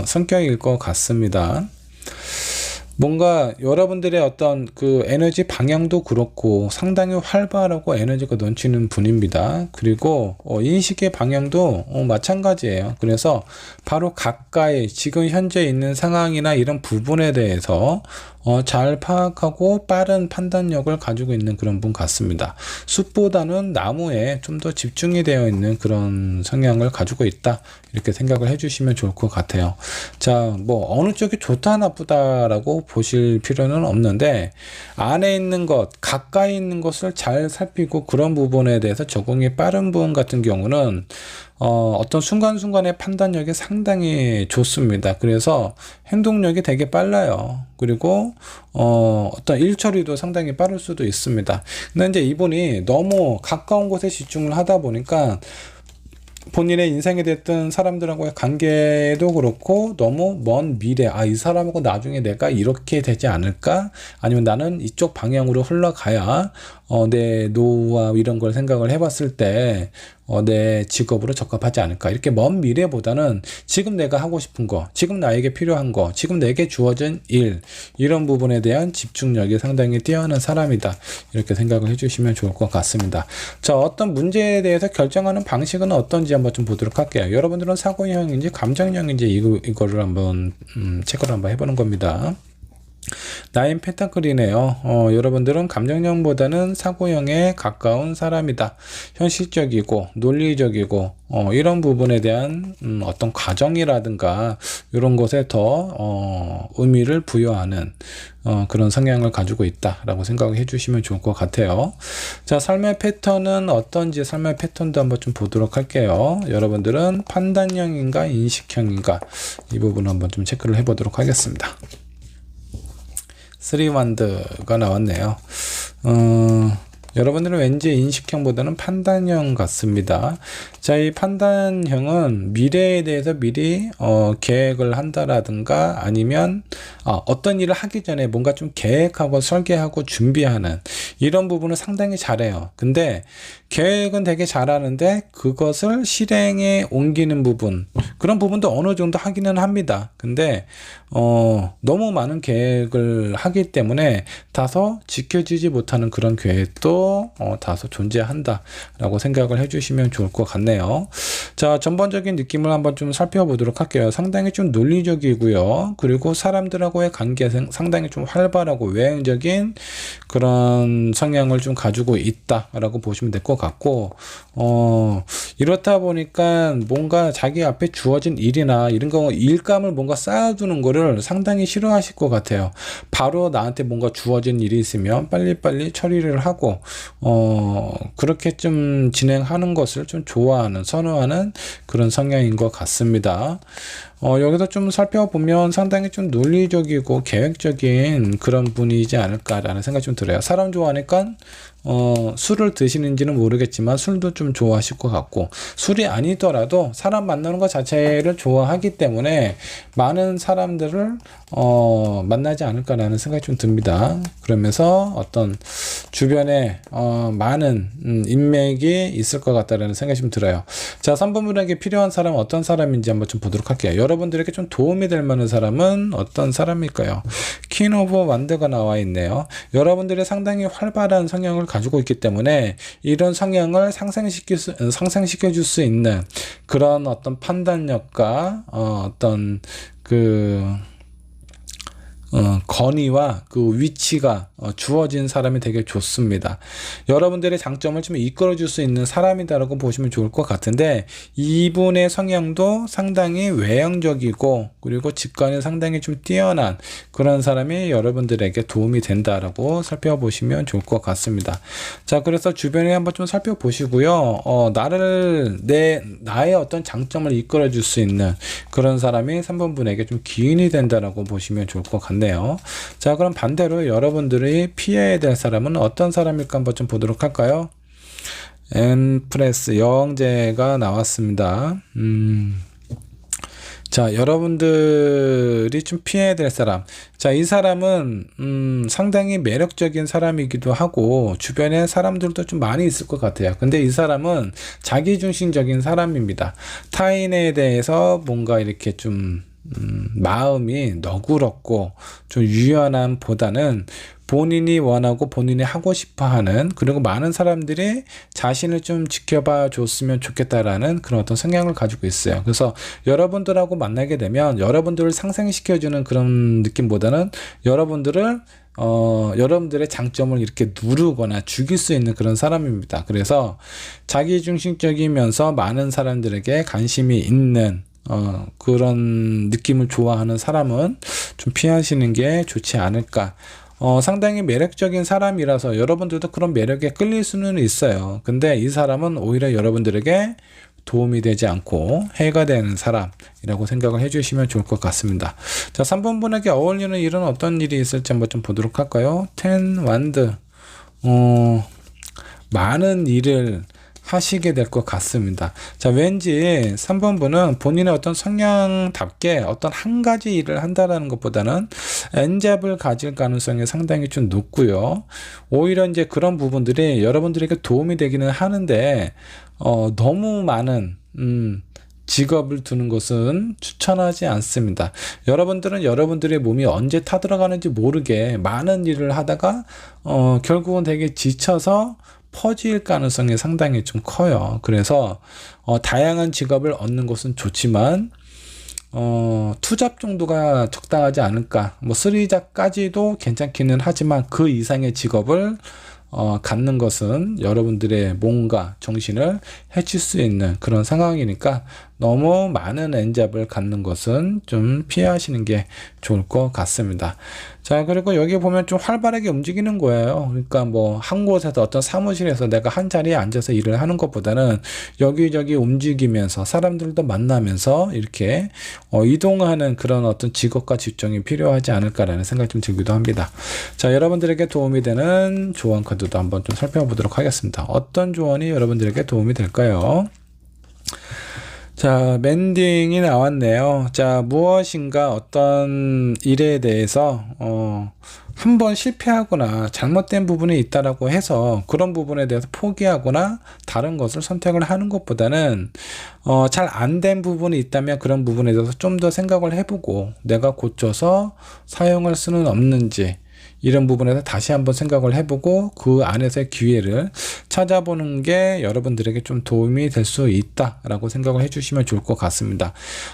성격일 것 같습니다. 뭔가 여러분들의 어떤 그 에너지 방향도 그렇고 상당히 활발하고 에너지가 넘치는 분입니다. 그리고 인식의 방향도 마찬가지예요. 그래서 바로 가까이 지금 현재 있는 상황이나 이런 부분에 대해서 잘 파악하고 빠른 판단력을 가지고 있는 그런 분 같습니다. 숲보다는 나무에 좀 더 집중이 되어 있는 그런 성향을 가지고 있다, 이렇게 생각을 해주시면 좋을 것 같아요. 자, 뭐 어느 쪽이 좋다 나쁘다라고 보실 필요는 없는데 안에 있는 것, 가까이 있는 것을 잘 살피고 그런 부분에 대해서 적응이 빠른 분 같은 경우는 어떤 순간순간의 판단력이 상당히 좋습니다. 그래서 행동력이 되게 빨라요. 그리고 어떤 일 처리도 상당히 빠를 수도 있습니다. 근데 이제 이분이 너무 가까운 곳에 집중을 하다 보니까 본인의 인생에 됐던 사람들하고의 관계도 그렇고 너무 먼 미래, 이 사람하고 나중에 내가 이렇게 되지 않을까? 아니면 나는 이쪽 방향으로 흘러가야 내 노후와 이런 걸 생각을 해봤을 때 내 직업으로 적합하지 않을까? 이렇게 먼 미래보다는 지금 내가 하고 싶은 거, 지금 나에게 필요한 거, 지금 내게 주어진 일, 이런 부분에 대한 집중력이 상당히 뛰어난 사람이다, 이렇게 생각을 해주시면 좋을 것 같습니다. 자, 어떤 문제에 대해서 결정하는 방식은 어떤지 한번 좀 보도록 할게요. 여러분들은 사고형인지 감정형인지 이거를 한번 체크를 한번 해보는 겁니다. 나인 펜타클이네요. 여러분들은 감정형보다는 사고형에 가까운 사람이다. 현실적이고 논리적이고 이런 부분에 대한 어떤 과정이라든가 이런 것에 더 의미를 부여하는 그런 성향을 가지고 있다라고 생각을 해주시면 좋을 것 같아요. 자, 삶의 패턴은 어떤지 삶의 패턴도 한번 좀 보도록 할게요. 여러분들은 판단형인가 인식형인가, 이 부분 한번 좀 체크를 해보도록 하겠습니다. 3완드가 나왔네요. 여러분들은 왠지 인식형보다는 판단형 같습니다. 자, 이 판단형은 미래에 대해서 미리 계획을 한다라든가 아니면 어떤 일을 하기 전에 뭔가 좀 계획하고 설계하고 준비하는 이런 부분을 상당히 잘해요. 근데 계획은 되게 잘하는데 그것을 실행에 옮기는 부분, 그런 부분도 어느 정도 하기는 합니다. 근데 너무 많은 계획을 하기 때문에 다소 지켜지지 못하는 그런 계획도 다소 존재한다 라고 생각을 해주시면 좋을 것 같네요. 자, 전반적인 느낌을 한번 좀 살펴보도록 할게요. 상당히 좀 논리적이고요. 그리고 사람들하고의 관계 상당히 좀 활발하고 외향적인 그런 성향을 좀 가지고 있다 라고 보시면 될 것 같고, 이렇다 보니까 뭔가 자기 앞에 주어진 일이나 이런 거, 일감을 뭔가 쌓아두는 거를 상당히 싫어하실 것 같아요. 바로 나한테 뭔가 주어진 일이 있으면 빨리빨리 처리를 하고 그렇게 좀 진행하는 것을 좀 좋아하는, 선호하는 그런 성향인 것 같습니다. 여기서 좀 살펴보면 상당히 좀 논리적이고 계획적인 그런 분이지 않을까라는 생각이 좀 들어요. 사람 좋아하니까 술을 드시는지는 모르겠지만 술도 좀 좋아하실 것 같고, 술이 아니더라도 사람 만나는 것 자체를 좋아하기 때문에 많은 사람들을 만나지 않을까라는 생각이 좀 듭니다. 그러면서 어떤 주변에 많은 인맥이 있을 것 같다라는 생각이 좀 들어요. 자, 3번분에게 필요한 사람은 어떤 사람인지 한번 좀 보도록 할게요. 여러분들에게 좀 도움이 될 만한 사람은 어떤 사람일까요? 퀸 오브 완드가 나와 있네요. 여러분들이 상당히 활발한 성향을 가지고 있기 때문에 이런 성향을 상생시켜 줄 수 있는 그런 어떤 판단력과 어떤 건의와 그 위치가 주어진 사람이 되게 좋습니다. 여러분들의 장점을 좀 이끌어 줄 수 있는 사람이다라고 보시면 좋을 것 같은데, 이분의 성향도 상당히 외향적이고 그리고 직관이 상당히 좀 뛰어난 그런 사람이 여러분들에게 도움이 된다라고 살펴보시면 좋을 것 같습니다. 자, 그래서 주변에 한번 좀 살펴보시고요. 나의 어떤 장점을 이끌어 줄 수 있는 그런 사람이 3번 분에게 좀 기인이 된다라고 보시면 좋을 것 같네요. 자, 그럼 반대로 여러분들이 피해야 될 사람은 어떤 사람일까 한번 좀 보도록 할까요? 엔프레스 여왕제가 나왔습니다. 자, 여러분들이 좀 피해야 될 사람. 자, 이 사람은 상당히 매력적인 사람이기도 하고 주변에 사람들도 좀 많이 있을 것 같아요. 근데 이 사람은 자기중심적인 사람입니다. 타인에 대해서 뭔가 이렇게 좀 마음이 너그럽고 좀 유연함 보다는 본인이 원하고 본인이 하고 싶어 하는, 그리고 많은 사람들이 자신을 좀 지켜봐 줬으면 좋겠다라는 그런 어떤 성향을 가지고 있어요. 그래서 여러분들하고 만나게 되면 여러분들을 상생시켜주는 그런 느낌보다는 여러분들의 장점을 이렇게 누르거나 죽일 수 있는 그런 사람입니다. 그래서 자기중심적이면서 많은 사람들에게 관심이 있는 그런 느낌을 좋아하는 사람은 좀 피하시는 게 좋지 않을까. 상당히 매력적인 사람이라서 여러분들도 그런 매력에 끌릴 수는 있어요. 근데 이 사람은 오히려 여러분들에게 도움이 되지 않고 해가 되는 사람이라고 생각을 해주시면 좋을 것 같습니다. 자, 3번 분에게 어울리는 일은 어떤 일이 있을지 한번 좀 보도록 할까요? 10 완드. 많은 일을 하시게 될 것 같습니다. 자, 왠지 3번 분은 본인의 어떤 성향답게 어떤 한 가지 일을 한다라는 것보다는 엔잡을 가질 가능성이 상당히 좀 높고요. 오히려 이제 그런 부분들이 여러분들에게 도움이 되기는 하는데 너무 많은 직업을 두는 것은 추천하지 않습니다. 여러분들은 여러분들의 몸이 언제 타들어가는지 모르게 많은 일을 하다가 결국은 되게 지쳐서 퍼질 가능성이 상당히 좀 커요. 그래서 다양한 직업을 얻는 것은 좋지만 투잡 정도가 적당하지 않을까. 뭐 3잡까지도 괜찮기는 하지만 그 이상의 직업을 갖는 것은 여러분들의 몸과 정신을 해칠 수 있는 그런 상황이니까 너무 많은 엔잡을 갖는 것은 좀 피하시는 게 좋을 것 같습니다. 자, 그리고 여기 보면 좀 활발하게 움직이는 거예요. 그러니까 뭐 한 곳에서 어떤 사무실에서 내가 한 자리에 앉아서 일을 하는 것보다는 여기저기 움직이면서 사람들도 만나면서 이렇게 이동하는 그런 어떤 직업과 직종이 필요하지 않을까라는 생각이 좀 들기도 합니다. 자, 여러분들에게 도움이 되는 조언 카드도 한번 좀 살펴보도록 하겠습니다. 어떤 조언이 여러분들에게 도움이 될까요? 자, 멘딩이 나왔네요. 자, 무엇인가 어떤 일에 대해서 한번 실패하거나 잘못된 부분이 있다라고 해서 그런 부분에 대해서 포기하거나 다른 것을 선택을 하는 것보다는 잘 안 된 부분이 있다면 그런 부분에 대해서 좀 더 생각을 해보고 내가 고쳐서 사용할 수는 없는지, 이런 부분에서 다시 한번 생각을 해보고 그 안에서의 기회를 찾아보는 게 여러분들에게 좀 도움이 될 수 있다라고 생각을 해주시면 좋을 것 같습니다.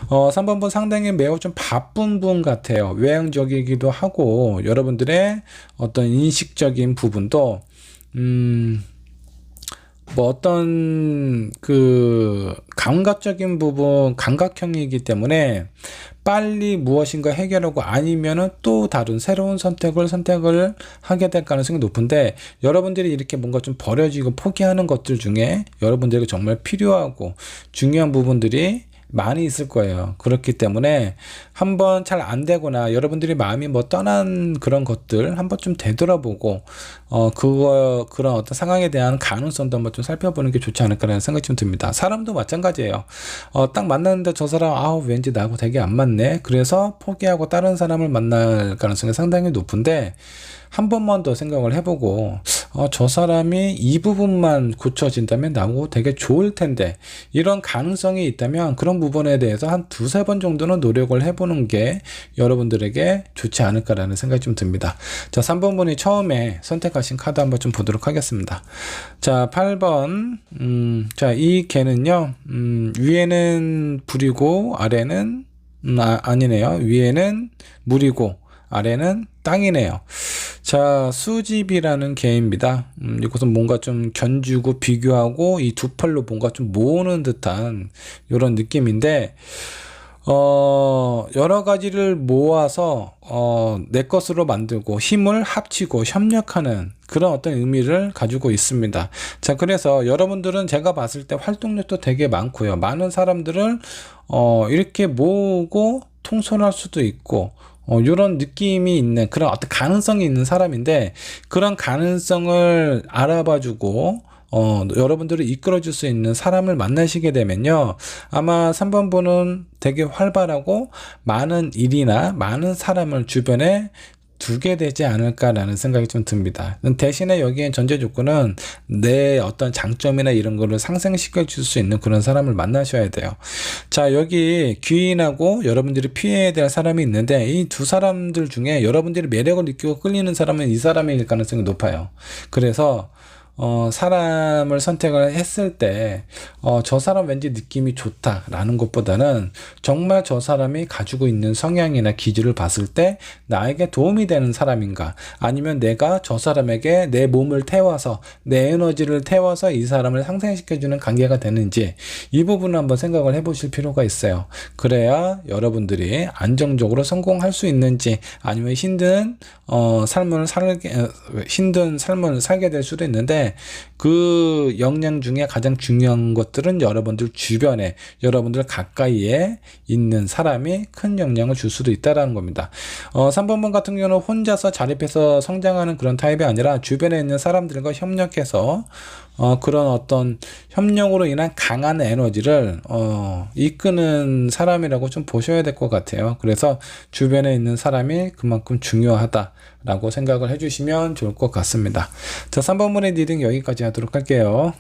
3번분 상당히 매우 좀 바쁜 분 같아요. 외향적이기도 하고 여러분들의 어떤 인식적인 부분도 뭐 어떤 그 감각적인 부분, 감각형이기 때문에 빨리 무엇인가 해결하고 아니면은 또 다른 새로운 선택을 하게 될 가능성이 높은데, 여러분들이 이렇게 뭔가 좀 버려지고 포기하는 것들 중에 여러분들에게 정말 필요하고 중요한 부분들이 많이 있을 거예요. 그렇기 때문에 한번 잘 안 되거나 여러분들이 마음이 뭐 떠난 그런 것들 한번 좀 되돌아보고 그런 어떤 상황에 대한 가능성도 한번 좀 살펴보는 게 좋지 않을까라는 생각이 좀 듭니다. 사람도 마찬가지예요. 딱 만났는데 저 사람 왠지 나하고 되게 안 맞네. 그래서 포기하고 다른 사람을 만날 가능성이 상당히 높은데 한 번만 더 생각을 해보고 저 사람이 이 부분만 고쳐진다면 나하고 되게 좋을 텐데, 이런 가능성이 있다면 그런 부분에 대해서 한 두세 번 정도는 노력을 해보는 게 여러분들에게 좋지 않을까라는 생각이 좀 듭니다. 자, 3번 분이 처음에 선택하신 카드 한번 좀 보도록 하겠습니다. 자, 8번 자, 이 개는요 위에는 불이고 아래는 아니네요. 위에는 물이고 아래는 땅이네요. 자, 수집이라는 개입니다. 이것은 뭔가 좀 견주고 비교하고 이 두 팔로 뭔가 좀 모으는 듯한 이런 느낌인데, 여러 가지를 모아서 내 것으로 만들고 힘을 합치고 협력하는 그런 어떤 의미를 가지고 있습니다. 자, 그래서 여러분들은 제가 봤을 때 활동력도 되게 많고요. 많은 사람들을 이렇게 모으고 통솔할 수도 있고 이런 느낌이 있는 그런 어떤 가능성이 있는 사람인데, 그런 가능성을 알아봐주고 여러분들을 이끌어줄 수 있는 사람을 만나시게 되면요, 아마 3번 분은 되게 활발하고 많은 일이나 많은 사람을 주변에 두게 되지 않을까라는 생각이 좀 듭니다. 대신에 여기엔 전제 조건은 내 어떤 장점이나 이런 거를 상승시켜 줄 수 있는 그런 사람을 만나셔야 돼요. 자, 여기 귀인하고 여러분들이 피해야 될 사람이 있는데, 이 두 사람들 중에 여러분들이 매력을 느끼고 끌리는 사람은 이 사람일 가능성이 높아요. 그래서 사람을 선택을 했을 때 저 사람 왠지 느낌이 좋다라는 것보다는 정말 저 사람이 가지고 있는 성향이나 기질을 봤을 때 나에게 도움이 되는 사람인가, 아니면 내가 저 사람에게 내 몸을 태워서 내 에너지를 태워서 이 사람을 상승시켜주는 관계가 되는지, 이 부분을 한번 생각을 해보실 필요가 있어요. 그래야 여러분들이 안정적으로 성공할 수 있는지, 아니면 힘든 삶을 살게 될 수도 있는데, 그 역량 중에 가장 중요한 것들은 여러분들 주변에, 여러분들 가까이에 있는 사람이 큰 영향을 줄 수도 있다라는 겁니다. 3번 분 같은 경우는 혼자서 자립해서 성장하는 그런 타입이 아니라 주변에 있는 사람들과 협력해서 그런 어떤 협력으로 인한 강한 에너지를 이끄는 사람이라고 좀 보셔야 될 것 같아요. 그래서 주변에 있는 사람이 그만큼 중요하다라고 생각을 해주시면 좋을 것 같습니다. 자, 3번 분의 리딩 여기까지 하도록 할게요.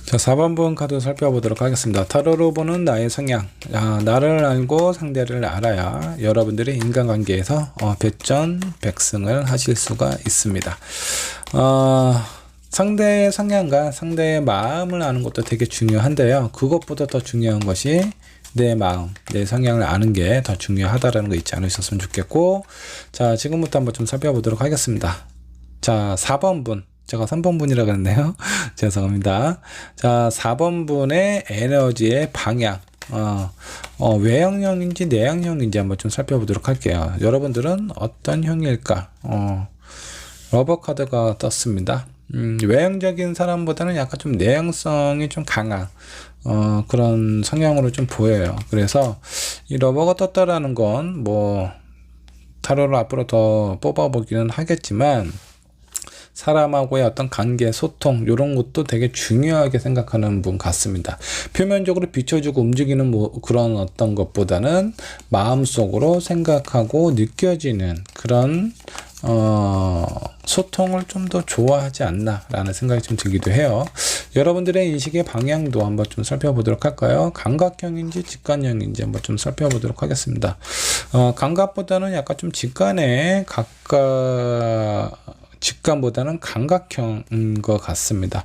자, 4번 분 카드 살펴보도록 하겠습니다. 타로로 보는 나의 성향. 나를 알고 상대를 알아야 여러분들의 인간관계에서 백전백승을 하실 수가 있습니다. 상대의 성향과 상대의 마음을 아는 것도 되게 중요한데요, 그것보다 더 중요한 것이 내 마음, 내 성향을 아는 게 더 중요하다라는 거 잊지 않으셨으면 좋겠고, 자, 지금부터 한번 좀 살펴보도록 하겠습니다. 자, 4번 분, 제가 3번 분이라 그랬네요. 죄송합니다. 자, 4번 분의 에너지의 방향, 외형형인지 내형형인지 한번 좀 살펴보도록 할게요. 여러분들은 어떤 형일까? 러버 카드가 떴습니다. 외형적인 사람보다는 약간 좀 내형성이 좀 강한 그런 성향으로 좀 보여요. 그래서 이 러버가 떴다라는 건 뭐 타로를 앞으로 더 뽑아보기는 하겠지만, 사람하고의 어떤 관계, 소통, 이런 것도 되게 중요하게 생각하는 분 같습니다. 표면적으로 비춰주고 움직이는 그런 어떤 것보다는 마음속으로 생각하고 느껴지는 그런 소통을 좀 더 좋아하지 않나 라는 생각이 좀 들기도 해요. 여러분들의 인식의 방향도 한번 좀 살펴보도록 할까요? 감각형인지 직관형인지 한번 좀 살펴보도록 하겠습니다. 감각보다는 약간 좀 직관보다는 감각형인 것 같습니다.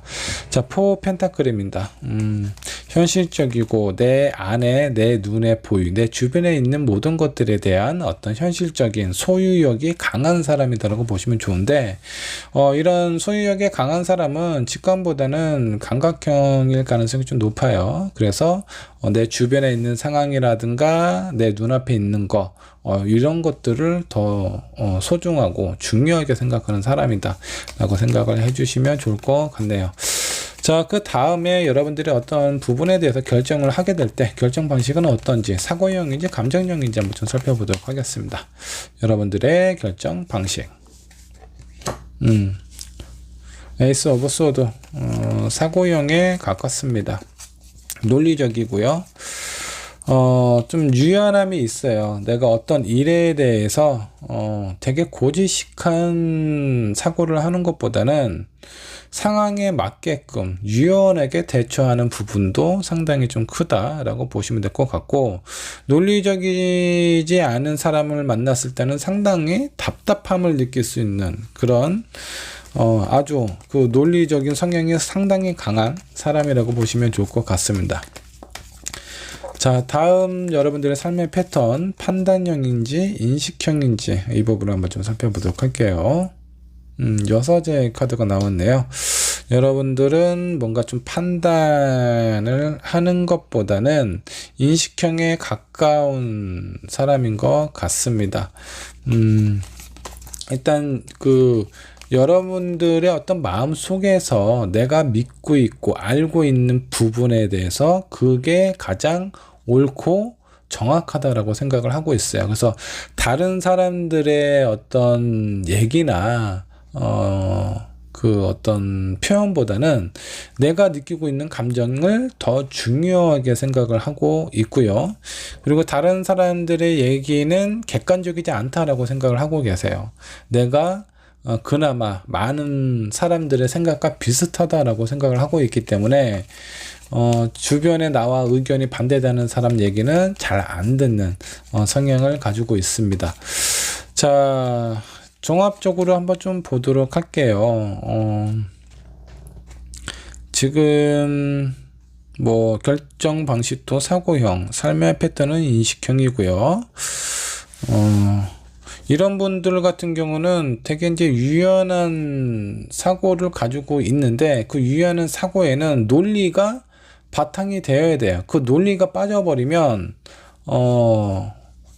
자, 4 펜타클입니다. 현실적이고 내 안에, 내 눈에 내 주변에 있는 모든 것들에 대한 어떤 현실적인 소유욕이 강한 사람이다라고 보시면 좋은데, 이런 소유욕이 강한 사람은 직관보다는 감각형일 가능성이 좀 높아요. 그래서 내 주변에 있는 상황이라든가 내 눈앞에 있는 거, 이런 것들을 더 소중하고 중요하게 생각하는 사람이다 라고 생각을 해주시면 좋을 것 같네요. 자, 그 다음에 여러분들이 어떤 부분에 대해서 결정을 하게 될 때 결정 방식은 어떤지, 사고형인지 감정형인지 한번 좀 살펴보도록 하겠습니다. 여러분들의 결정 방식. 에이스 오브 소드, 사고형에 가깝습니다. 논리적이고요. 좀 유연함이 있어요. 내가 어떤 일에 대해서 되게 고지식한 사고를 하는 것보다는 상황에 맞게끔 유연하게 대처하는 부분도 상당히 좀 크다라고 보시면 될 것 같고, 논리적이지 않은 사람을 만났을 때는 상당히 답답함을 느낄 수 있는 그런 아주 그 논리적인 성향이 상당히 강한 사람이라고 보시면 좋을 것 같습니다. 자, 다음 여러분들의 삶의 패턴, 판단형인지 인식형인지 이 부분을 한번 좀 살펴보도록 할게요. 여섯의 카드가 나왔네요. 여러분들은 뭔가 좀 판단을 하는 것보다는 인식형에 가까운 사람인 것 같습니다. 일단 여러분들의 어떤 마음 속에서 내가 믿고 있고 알고 있는 부분에 대해서 그게 가장 옳고 정확하다라고 생각을 하고 있어요. 그래서 다른 사람들의 어떤 얘기나 어떤 표현보다는 내가 느끼고 있는 감정을 더 중요하게 생각을 하고 있고요. 그리고 다른 사람들의 얘기는 객관적이지 않다라고 생각을 하고 계세요. 내가 그나마 많은 사람들의 생각과 비슷하다라고 생각을 하고 있기 때문에 주변에 나와 의견이 반대되는 사람 얘기는 잘 안 듣는 성향을 가지고 있습니다. 자, 종합적으로 한번 좀 보도록 할게요. 지금 뭐 결정 방식도 사고형, 삶의 패턴은 인식형이고요. 이런 분들 같은 경우는 되게 이제 유연한 사고를 가지고 있는데, 그 유연한 사고에는 논리가 바탕이 되어야 돼요. 그 논리가 빠져버리면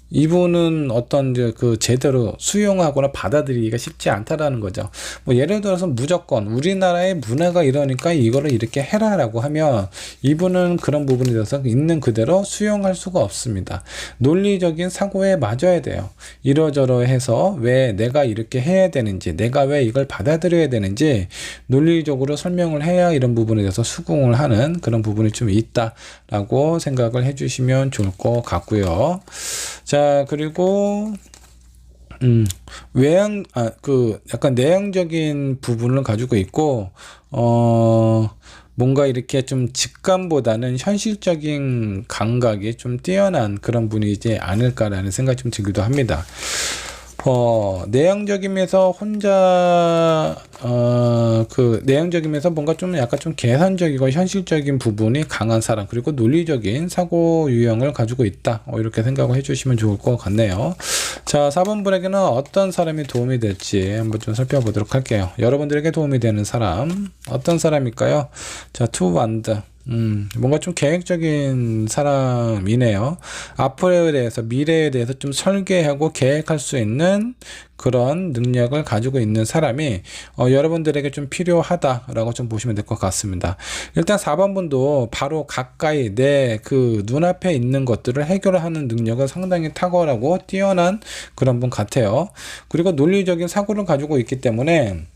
이분은 어떤 제대로 수용하거나 받아들이기가 쉽지 않다라는 거죠. 뭐 예를 들어서 무조건 우리나라의 문화가 이러니까 이거를 이렇게 해라라고 하면 이분은 그런 부분에 대해서 있는 그대로 수용할 수가 없습니다. 논리적인 사고에 맞아야 돼요. 이러저러해서 왜 내가 이렇게 해야 되는지, 내가 왜 이걸 받아들여야 되는지 논리적으로 설명을 해야 이런 부분에 대해서 수긍을 하는 그런 부분이 좀 있다라고 생각을 해주시면 좋을 것 같고요. 자, 그리고 약간 내향적인 부분을 가지고 있고, 뭔가 이렇게 좀 직감보다는 현실적인 감각이 좀 뛰어난 그런 분이지 않을까라는 생각이 좀 들기도 합니다. 내향적이면서 혼자 내향적이면서 뭔가 좀 약간 좀 계산적이고 현실적인 부분이 강한 사람, 그리고 논리적인 사고 유형을 가지고 있다, 이렇게 생각을 해주시면 좋을 것 같네요. 자, 4번 분에게는 어떤 사람이 도움이 될지 한번 좀 살펴보도록 할게요. 여러분들에게 도움이 되는 사람 어떤 사람일까요? 자, 투 완드. 뭔가 좀 계획적인 사람이네요. 앞으로에 대해서, 미래에 대해서 좀 설계하고 계획할 수 있는 그런 능력을 가지고 있는 사람이 여러분들에게 좀 필요하다라고 좀 보시면 될 것 같습니다. 일단 4번 분도 바로 가까이 내 그 눈앞에 있는 것들을 해결하는 능력은 상당히 탁월하고 뛰어난 그런 분 같아요. 그리고 논리적인 사고를 가지고 있기 때문에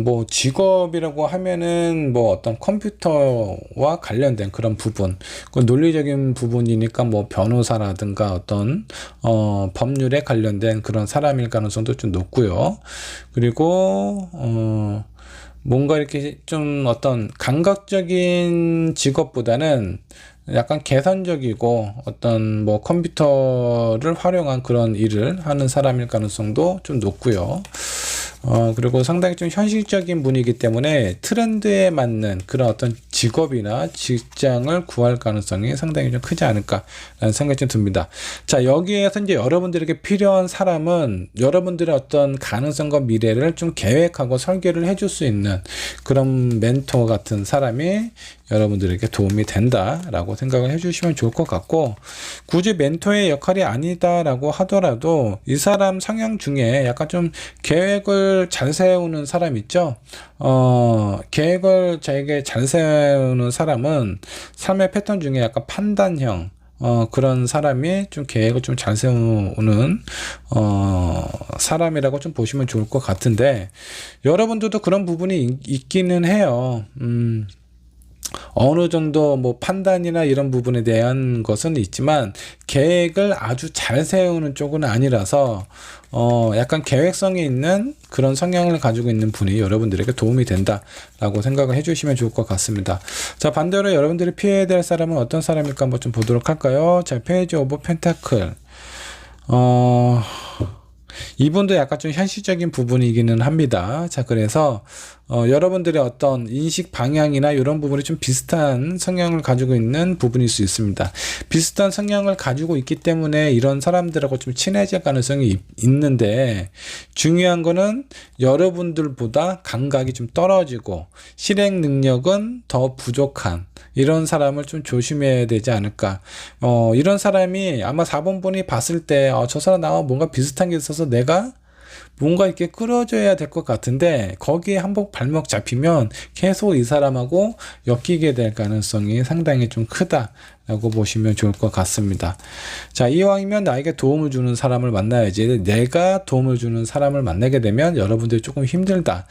뭐 직업이라고 하면은 뭐 어떤 컴퓨터와 관련된 그런 부분, 그 논리적인 부분이니까 뭐 변호사라든가 어떤 법률에 관련된 그런 사람일 가능성도 좀 높고요. 그리고 뭔가 이렇게 좀 어떤 감각적인 직업보다는 약간 계산적이고 어떤 뭐 컴퓨터를 활용한 그런 일을 하는 사람일 가능성도 좀 높고요. 그리고 상당히 좀 현실적인 분이기 때문에 트렌드에 맞는 그런 어떤 직업이나 직장을 구할 가능성이 상당히 좀 크지 않을까라는 생각이 좀 듭니다. 자, 여기에서 이제 여러분들에게 필요한 사람은 여러분들의 어떤 가능성과 미래를 좀 계획하고 설계를 해줄 수 있는 그런 멘토 같은 사람이 여러분들에게 도움이 된다라고 생각을 해주시면 좋을 것 같고, 굳이 멘토의 역할이 아니다라고 하더라도 이 사람 성향 중에 약간 좀 계획을 잘 세우는 사람 있죠. 계획을 자기가 잘 세우는 사람은 삶의 패턴 중에 약간 판단형, 그런 사람이 좀 계획을 좀 잘 세우는, 사람이라고 좀 보시면 좋을 것 같은데, 여러분들도 그런 부분이 있기는 해요. 어느 정도 뭐 판단이나 이런 부분에 대한 것은 있지만 계획을 아주 잘 세우는 쪽은 아니라서 약간 계획성이 있는 그런 성향을 가지고 있는 분이 여러분들에게 도움이 된다라고 생각을 해주시면 좋을 것 같습니다. 자, 반대로 여러분들이 피해야 될 사람은 어떤 사람일까 한번 좀 보도록 할까요? 자, 페이지 오브 펜타클. 이분도 약간 좀 현실적인 부분이기는 합니다. 자, 그래서 여러분들의 어떤 인식 방향이나 이런 부분이 좀 비슷한 성향을 가지고 있는 부분일 수 있습니다. 비슷한 성향을 가지고 있기 때문에 이런 사람들하고 좀 친해질 가능성이 있는데, 중요한 거는 여러분들보다 감각이 좀 떨어지고 실행 능력은 더 부족한 이런 사람을 좀 조심해야 되지 않을까. 이런 사람이 아마 4번 분이 봤을 때 저 사람 나와 뭔가 비슷한 게 있어서 내가 뭔가 이렇게 끌어줘야 될 것 같은데, 거기에 한번 발목 잡히면 계속 이 사람하고 엮이게 될 가능성이 상당히 좀 크다라고 보시면 좋을 것 같습니다. 자, 이왕이면 나에게 도움을 주는 사람을 만나야지, 내가 도움을 주는 사람을 만나게 되면 여러분들이 조금 힘들다.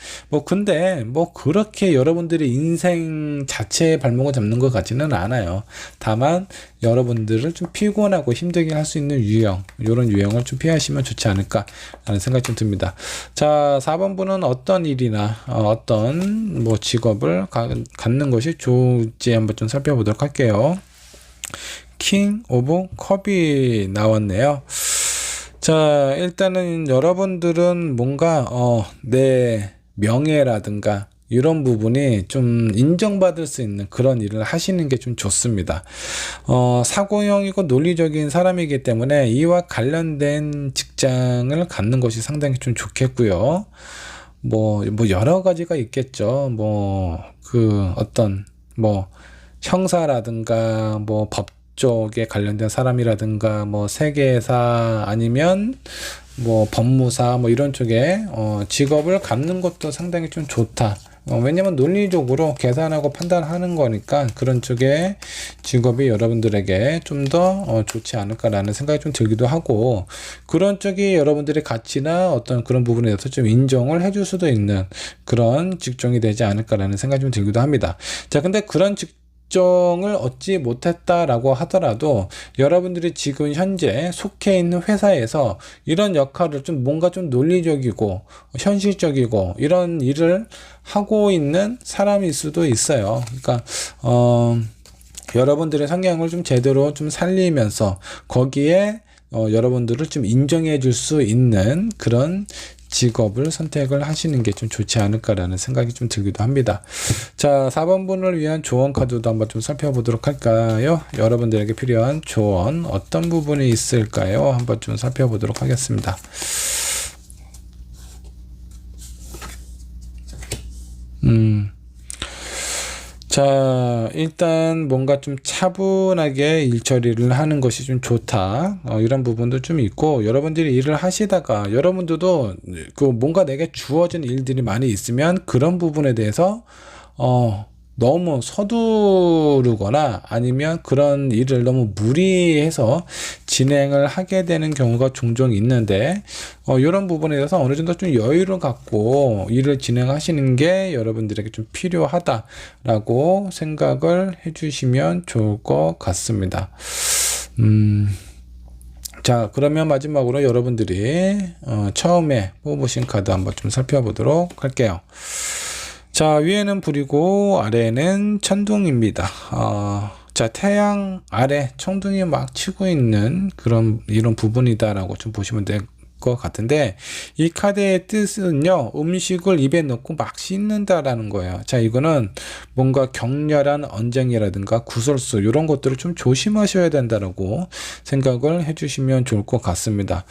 근데 그렇게 여러분들이 인생 자체의 발목을 잡는 것 같지는 않아요. 다만 여러분들을 좀 피곤하고 힘들게 할 수 있는 유형, 이런 유형을 좀 피하시면 좋지 않을까라는 생각이 좀 듭니다. 자, 4번 분은 어떤 일이나 어떤 직업을 갖는 것이 좋을지 한번 좀 살펴보도록 할게요. 킹 오브 컵이 나왔네요. 자, 일단은 여러분들은 뭔가 내 명예라든가 이런 부분이 좀 인정받을 수 있는 그런 일을 하시는 게 좀 좋습니다. 사고형이고 논리적인 사람이기 때문에 이와 관련된 직장을 갖는 것이 상당히 좀 좋겠고요. 여러 가지가 있겠죠. 형사라든가 법 쪽에 관련된 사람이라든가 세계사 아니면 법무사 이런 쪽에 직업을 갖는 것도 상당히 좀 좋다. 왜냐면 논리적으로 계산하고 판단하는 거니까 그런 쪽의 직업이 여러분들에게 좀 더 좋지 않을까라는 생각이 좀 들기도 하고, 그런 쪽이 여러분들의 가치나 어떤 그런 부분에 대해서 좀 인정을 해줄 수도 있는 그런 직종이 되지 않을까라는 생각이 좀 들기도 합니다. 자, 근데 그런 직종을 얻지 못했다라고 하더라도 여러분들이 지금 현재 속해 있는 회사에서 이런 역할을 뭔가 좀 논리적이고 현실적이고 이런 일을 하고 있는 사람일 수도 있어요. 그러니까 여러분들의 성향을 좀 제대로 좀 살리면서 거기에 여러분들을 좀 인정해 줄 수 있는 그런 직업을 선택을 하시는 게 좀 좋지 않을까라는 생각이 좀 들기도 합니다. 자, 4번 분을 위한 조언 카드도 한번 좀 살펴보도록 할까요? 여러분들에게 필요한 조언 어떤 부분이 있을까요? 한번 좀 살펴보도록 하겠습니다. 자, 일단 뭔가 좀 차분하게 일 처리를 하는 것이 좀 좋다. 이런 부분도 좀 있고, 여러분들이 일을 하시다가 여러분들도 뭔가 내게 주어진 일들이 많이 있으면 그런 부분에 대해서 너무 서두르거나 아니면 그런 일을 너무 무리해서 진행을 하게 되는 경우가 종종 있는데, 이런 부분에 대해서 어느 정도 좀 여유를 갖고 일을 진행하시는 게 여러분들에게 좀 필요하다라고 생각을 해주시면 좋을 것 같습니다. 자, 그러면 마지막으로 여러분들이 처음에 뽑으신 카드 한번 좀 살펴보도록 할게요. 자, 위에는 불이고 아래에는 천둥입니다. 자, 태양 아래 천둥이 막 치고 있는 이런 부분이다라고 좀 보시면 될 것 같은데, 이 카드의 뜻은요, 음식을 입에 넣고 막 씹는다라는 거예요. 자, 이거는 뭔가 격렬한 언쟁이라든가 구설수 이런 것들을 좀 조심하셔야 된다라고 생각을 해주시면 좋을 것 같습니다.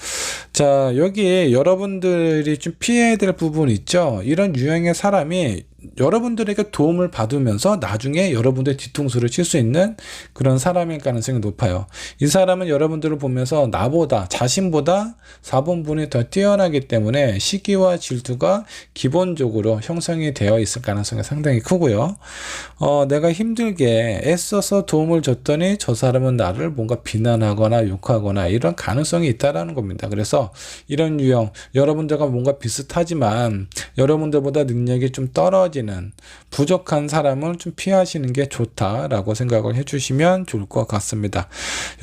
자, 여기 여러분들이 좀 피해야 될 부분 있죠. 이런 유형의 사람이 여러분들에게 도움을 받으면서 나중에 여러분들의 뒤통수를 칠 수 있는 그런 사람일 가능성이 높아요. 이 사람은 여러분들을 보면서 나보다, 자신보다 4번분이 더 뛰어나기 때문에 시기와 질투가 기본적으로 형성이 되어 있을 가능성이 상당히 크고요. 내가 힘들게 애써서 도움을 줬더니 저 사람은 나를 뭔가 비난하거나 욕하거나 이런 가능성이 있다라는 겁니다. 그래서 이런 유형, 여러분들과 뭔가 비슷하지만 여러분들보다 능력이 좀 떨어지는 부족한 사람을 좀 피하시는 게 좋다라고 생각을 해주시면 좋을 것 같습니다.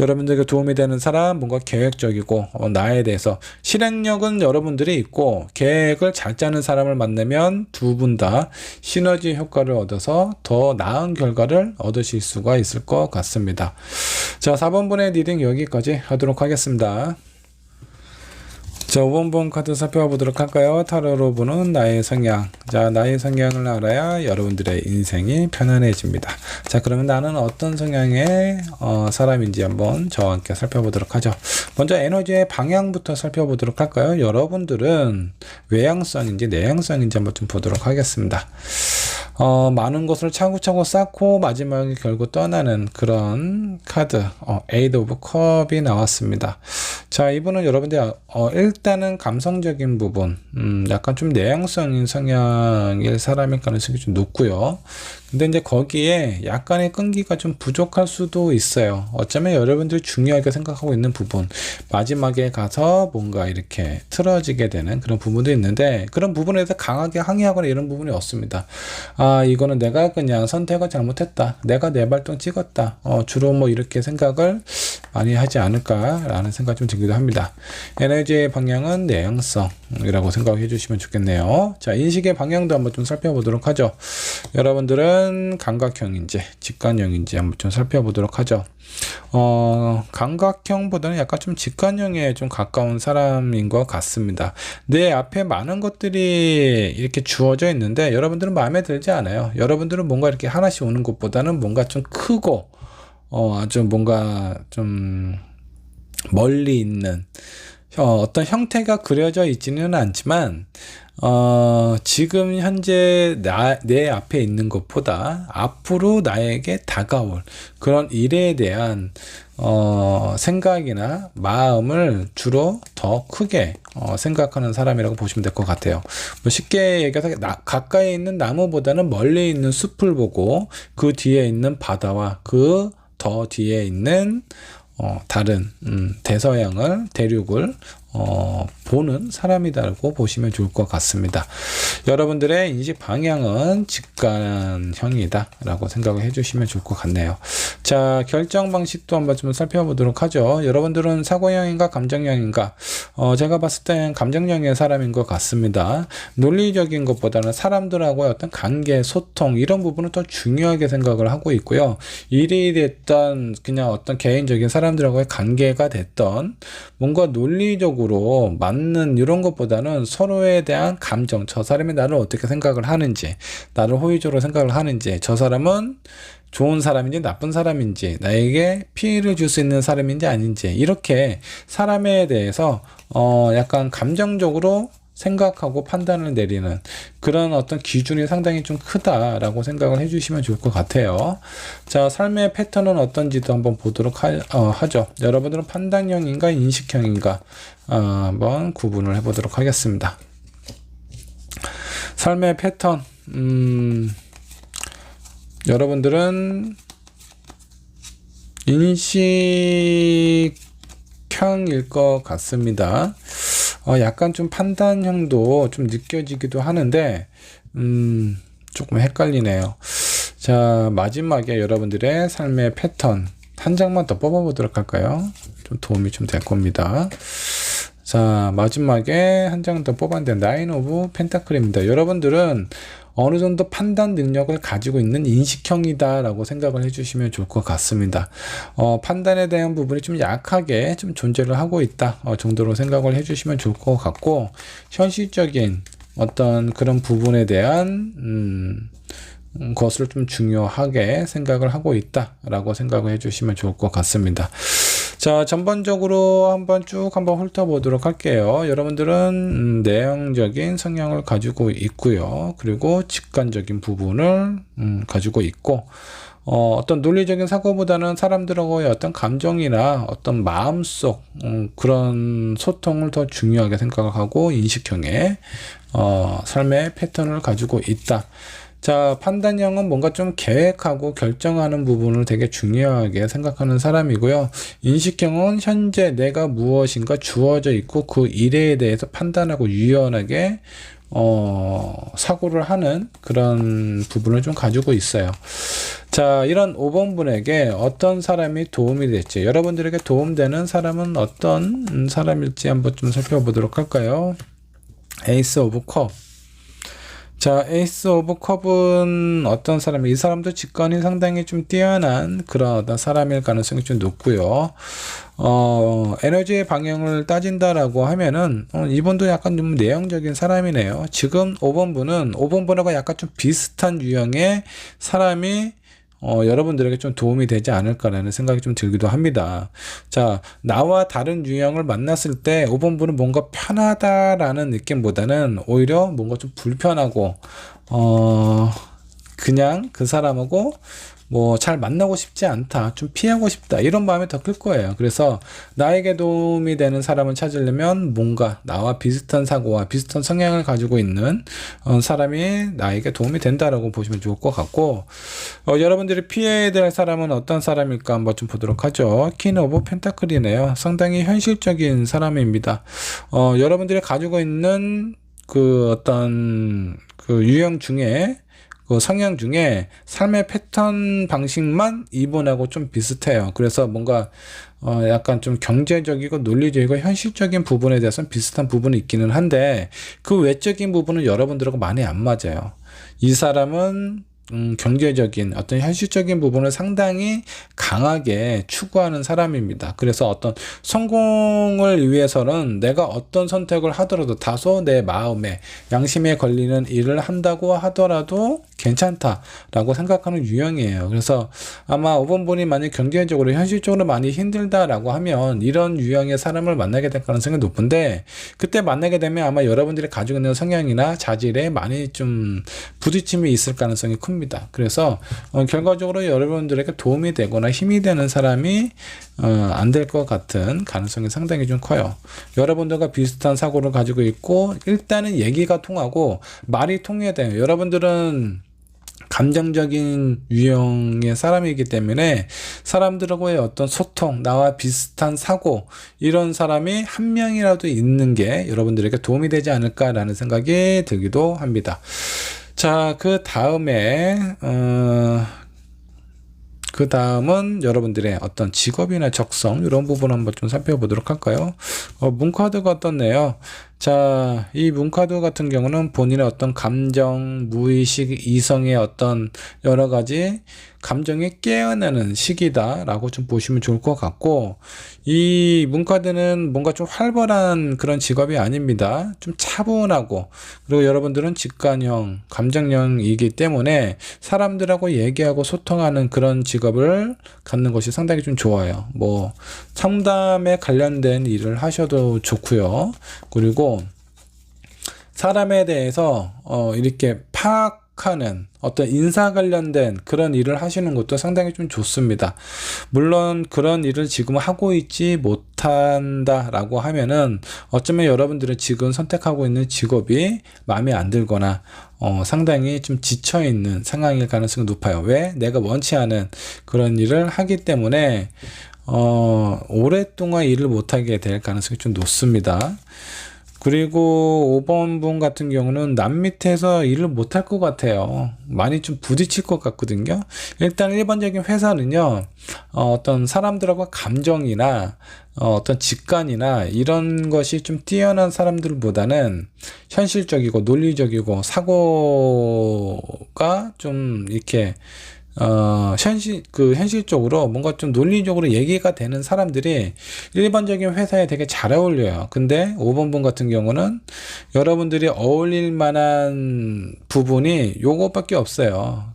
여러분들에게 도움이 되는 사람, 뭔가 계획적이고 나에 대해서 실행력은 여러분들이 있고 계획을 잘 짜는 사람을 만나면 두 분 다 시너지 효과를 얻어서 더 나은 결과를 얻으실 수가 있을 것 같습니다. 자, 4번분의 리딩 여기까지 하도록 하겠습니다. 자, 5번분 카드 살펴보도록 할까요? 타로로 보는 나의 성향. 자, 나의 성향을 알아야 여러분들의 인생이 편안해집니다. 자, 그러면 나는 어떤 성향의 사람인지 한번 저와 함께 살펴보도록 하죠. 먼저 에너지의 방향부터 살펴보도록 할까요? 여러분들은 외향성인지 내향성인지 한번 좀 보도록 하겠습니다. 많은 것을 차고차고 쌓고 마지막에 결국 떠나는 그런 카드, 에이드 오브 컵이 나왔습니다. 자, 이분은 여러분들 일단은 감성적인 부분, 약간 좀 내향성인 성향일 사람일 가능성이 좀 높고요. 근데 이제 거기에 약간의 끈기가 좀 부족할 수도 있어요. 어쩌면 여러분들이 중요하게 생각하고 있는 부분, 마지막에 가서 뭔가 이렇게 틀어지게 되는 그런 부분도 있는데, 그런 부분에 대해서 강하게 항의하거나 이런 부분이 없습니다. 이거는 내가 그냥 선택을 잘못했다, 내가 내 발등 찍었다, 주로 뭐 이렇게 생각을 많이 하지 않을까라는 생각이 좀 들기도 합니다. 에너지의 방향은 내향성이라고 생각해 주시면 좋겠네요. 자, 인식의 방향도 한번 좀 살펴보도록 하죠. 여러분들은 감각형인지 직관형인지 한번 좀 살펴보도록 하죠. 감각형보다는 약간 좀 직관형에 좀 가까운 사람인 것 같습니다. 내 앞에 많은 것들이 이렇게 주어져 있는데 여러분들은 마음에 들지 않아요. 여러분들은 뭔가 이렇게 하나씩 오는 것보다는 뭔가 좀 크고 아주 뭔가 좀 멀리 있는 어떤 형태가 그려져 있지는 않지만 지금 현재 내 앞에 있는 것보다 앞으로 나에게 다가올 그런 일에 대한 생각이나 마음을 주로 더 크게 생각하는 사람이라고 보시면 될 것 같아요. 뭐 쉽게 얘기해서 가까이 있는 나무보다는 멀리 있는 숲을 보고 그 뒤에 있는 바다와 그 더 뒤에 있는 다른 대륙을 보는 사람이라고 보시면 좋을 것 같습니다. 여러분들의 인식 방향은 직관형이다 라고 생각을 해주시면 좋을 것 같네요. 자, 결정 방식도 한번 좀 살펴보도록 하죠. 여러분들은 사고형인가 감정형인가? 제가 봤을 땐 감정형의 사람인 것 같습니다. 논리적인 것보다는 사람들하고의 어떤 관계, 소통 이런 부분을 더 중요하게 생각을 하고 있고요. 일이 됐던 그냥 어떤 개인적인 사람들하고의 관계가 됐던 뭔가 논리적으로 맞는 이런 것보다는 서로에 대한 감정, 저 사람이 나를 어떻게 생각을 하는지, 나를 호의적으로 생각을 하는지, 저 사람은 좋은 사람인지 나쁜 사람인지, 나에게 피해를 줄 수 있는 사람인지 아닌지, 이렇게 사람에 대해서 약간 감정적으로 생각하고 판단을 내리는 그런 어떤 기준이 상당히 좀 크다라고 생각을 해주시면 좋을 것 같아요. 자, 삶의 패턴은 어떤지도 한번 보도록 하죠. 여러분들은 판단형인가 인식형인가 한번 구분을 해보도록 하겠습니다. 삶의 패턴, 여러분들은 인식형일 것 같습니다. 약간 좀 판단형도 좀 느껴지기도 하는데 조금 헷갈리네요. 자, 마지막에 여러분들의 삶의 패턴 한 장만 더 뽑아보도록 할까요? 좀 도움이 좀 될 겁니다. 자, 마지막에 한 장 더 뽑았는데 나인 오브 펜타클입니다. 여러분들은 어느 정도 판단 능력을 가지고 있는 인식형이다 라고 생각을 해주시면 좋을 것 같습니다. 판단에 대한 부분이 좀 약하게 좀 존재를 하고 있다 정도로 생각을 해주시면 좋을 것 같고, 현실적인 어떤 그런 부분에 대한 것을 좀 중요하게 생각을 하고 있다 라고 생각을 해주시면 좋을 것 같습니다. 자, 전반적으로 한번 훑어보도록 할게요. 여러분들은 내향적인 성향을 가지고 있고요. 그리고 직관적인 부분을 가지고 있고, 어떤 논리적인 사고보다는 사람들하고의 어떤 감정이나 어떤 마음속 그런 소통을 더 중요하게 생각하고 인식형의 삶의 패턴을 가지고 있다. 자, 판단형은 뭔가 좀 계획하고 결정하는 부분을 되게 중요하게 생각하는 사람이고요. 인식형은 현재 내가 무엇인가 주어져 있고 그 일에 대해서 판단하고 유연하게 사고를 하는 그런 부분을 좀 가지고 있어요. 자, 이런 5번 분에게 어떤 사람이 도움이 됐지? 여러분들에게 도움되는 사람은 어떤 사람일지 한번 좀 살펴보도록 할까요? 에이스 오브 컵. 자, 에이스 오브 컵은 어떤 사람이, 이 사람도 직관이 상당히 좀 뛰어난 그런 어떤 사람일 가능성이 좀 높고요. 에너지의 방향을 따진다라고 하면은 이분도 약간 좀 내향적인 사람이네요. 지금 5번 분은 5번 분하고 약간 좀 비슷한 유형의 사람이 여러분들에게 좀 도움이 되지 않을까라는 생각이 좀 들기도 합니다. 자, 나와 다른 유형을 만났을 때 5번 분은 뭔가 편하다라는 느낌보다는 오히려 뭔가 좀 불편하고 그냥 그 사람하고 뭐 잘 만나고 싶지 않다, 좀 피하고 싶다, 이런 마음이 더 클 거예요. 그래서 나에게 도움이 되는 사람을 찾으려면 뭔가 나와 비슷한 사고와 비슷한 성향을 가지고 있는 사람이 나에게 도움이 된다라고 보시면 좋을 것 같고, 여러분들이 피해야 될 사람은 어떤 사람일까 한번 좀 보도록 하죠. 퀸 오브 펜타클이네요. 상당히 현실적인 사람입니다. 여러분들이 가지고 있는 그 어떤 그 유형 중에 그 성향 중에 삶의 패턴 방식만 이분하고 좀 비슷해요. 그래서 뭔가 약간 좀 경제적이고 논리적이고 현실적인 부분에 대해서는 비슷한 부분이 있기는 한데 그 외적인 부분은 여러분들하고 많이 안 맞아요. 이 사람은 경제적인 어떤 현실적인 부분을 상당히 강하게 추구하는 사람입니다. 그래서 어떤 성공을 위해서는 내가 어떤 선택을 하더라도 다소 내 마음에 양심에 걸리는 일을 한다고 하더라도 괜찮다라고 생각하는 유형이에요. 그래서 아마 5번 분이 만약 경제적으로 현실적으로 많이 힘들다라고 하면 이런 유형의 사람을 만나게 될 가능성이 높은데, 그때 만나게 되면 아마 여러분들이 가지고 있는 성향이나 자질에 많이 좀 부딪힘이 있을 가능성이 큽니다. 그래서 결과적으로 여러분들에게 도움이 되거나 힘이 되는 사람이 안 될 것 같은 가능성이 상당히 좀 커요. 여러분들과 비슷한 사고를 가지고 있고 일단은 얘기가 통하고 말이 통해야 돼요. 여러분들은 감정적인 유형의 사람이기 때문에 사람들하고의 어떤 소통, 나와 비슷한 사고, 이런 사람이 한 명이라도 있는 게 여러분들에게 도움이 되지 않을까라는 생각이 들기도 합니다. 자, 그 다음은 여러분들의 어떤 직업이나 적성, 이런 부분 한번 좀 살펴보도록 할까요? 문카드가 어떻네요. 자, 이 문카드 같은 경우는 본인의 어떤 감정, 무의식, 이성의 어떤 여러 가지 감정이 깨어나는 시기다라고 좀 보시면 좋을 것 같고, 이 문카드는 뭔가 좀 활발한 그런 직업이 아닙니다. 좀 차분하고, 그리고 여러분들은 직관형, 감정형이기 때문에 사람들하고 얘기하고 소통하는 그런 직업을 갖는 것이 상당히 좀 좋아요. 뭐 상담에 관련된 일을 하셔도 좋고요. 그리고 사람에 대해서 이렇게 파악하는 어떤 인사 관련된 그런 일을 하시는 것도 상당히 좀 좋습니다. 물론 그런 일을 지금 하고 있지 못한다라고 하면은 어쩌면 여러분들은 지금 선택하고 있는 직업이 마음에 안 들거나 상당히 좀 지쳐 있는 상황일 가능성이 높아요. 왜? 내가 원치 않은 그런 일을 하기 때문에 오랫동안 일을 못하게 될 가능성이 좀 높습니다. 그리고 5번 분 같은 경우는 남 밑에서 일을 못할 것 같아요. 많이 좀 부딪힐 것 같거든요. 일단 일반적인 회사는요, 어떤 사람들하고 감정이나 어떤 직관이나 이런 것이 좀 뛰어난 사람들보다는 현실적이고 논리적이고 사고가 좀 이렇게 현실적으로 뭔가 좀 논리적으로 얘기가 되는 사람들이 일반적인 회사에 되게 잘 어울려요. 근데 5번 분 같은 경우는 여러분들이 어울릴 만한 부분이 요거밖에 없어요.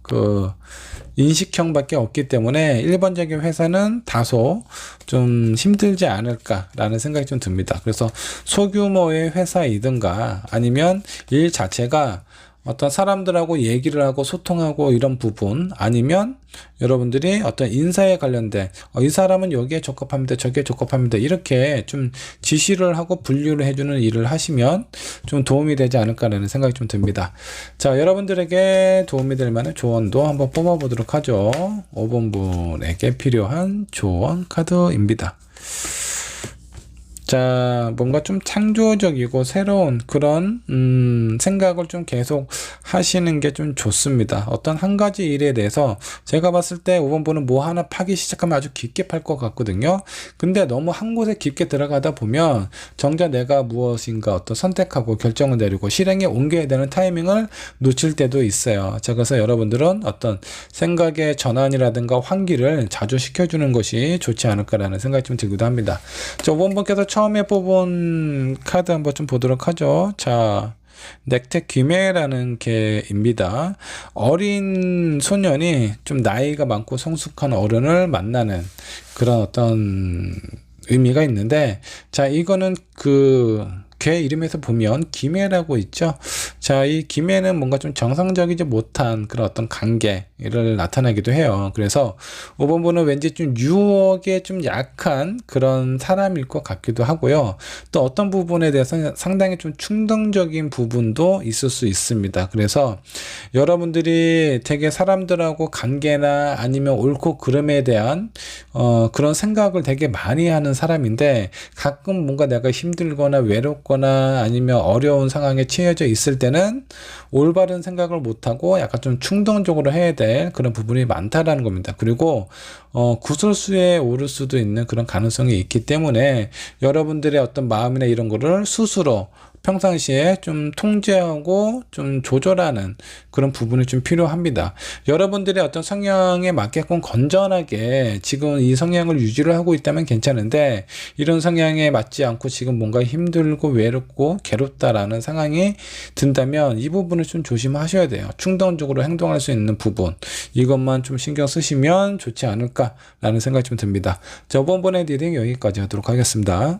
인식형밖에 없기 때문에 일반적인 회사는 다소 좀 힘들지 않을까라는 생각이 좀 듭니다. 그래서 소규모의 회사이든가 아니면 일 자체가 어떤 사람들하고 얘기를 하고 소통하고 이런 부분, 아니면 여러분들이 어떤 인사에 관련된 이 사람은 여기에 적합합니다, 저기에 적합합니다, 이렇게 좀 지시를 하고 분류를 해주는 일을 하시면 좀 도움이 되지 않을까라는 생각이 좀 듭니다. 자, 여러분들에게 도움이 될 만한 조언도 한번 뽑아보도록 하죠. 5번 분에게 필요한 조언 카드입니다. 자, 뭔가 좀 창조적이고 새로운 그런 생각을 좀 계속 하시는 게 좀 좋습니다. 어떤 한 가지 일에 대해서 제가 봤을 때 5번 분은 뭐 하나 파기 시작하면 아주 깊게 팔 것 같거든요. 근데 너무 한 곳에 깊게 들어가다 보면 정작 내가 무엇인가 어떤 선택하고 결정을 내리고 실행에 옮겨야 되는 타이밍을 놓칠 때도 있어요. 자, 그래서 여러분들은 어떤 생각의 전환이라든가 환기를 자주 시켜주는 것이 좋지 않을까라는 생각이 좀 들기도 합니다. 자, 5번 분께서 처음에 뽑은 카드 한번 좀 보도록 하죠. 자, 넥테 귀매라는 개입니다. 어린 소년이 좀 나이가 많고 성숙한 어른을 만나는 그런 어떤 의미가 있는데, 자, 이거는 개 이름에서 보면 기매라고 있죠. 자, 이 기매는 뭔가 좀 정상적이지 못한 그런 어떤 관계를 나타내기도 해요. 그래서 5번 분은 왠지 좀 유혹에 좀 약한 그런 사람일 것 같기도 하고요. 또 어떤 부분에 대해서 상당히 좀 충동적인 부분도 있을 수 있습니다. 그래서 여러분들이 되게 사람들하고 관계나 아니면 옳고 그름에 대한 그런 생각을 되게 많이 하는 사람인데, 가끔 뭔가 내가 힘들거나 외롭거나 아니면 어려운 상황에 처해져 있을 때는 올바른 생각을 못하고 약간 좀 충동적으로 해야 될 그런 부분이 많다라는 겁니다. 그리고 구설수에 오를 수도 있는 그런 가능성이 있기 때문에 여러분들의 어떤 마음이나 이런 거를 스스로 평상시에 좀 통제하고 좀 조절하는 그런 부분이 좀 필요합니다. 여러분들의 어떤 성향에 맞게끔 건전하게 지금 이 성향을 유지를 하고 있다면 괜찮은데, 이런 성향에 맞지 않고 지금 뭔가 힘들고 외롭고 괴롭다라는 상황이 든다면 이 부분을 좀 조심하셔야 돼요. 충동적으로 행동할 수 있는 부분, 이것만 좀 신경 쓰시면 좋지 않을까라는 생각이 좀 듭니다. 저번번의 리딩 여기까지 하도록 하겠습니다.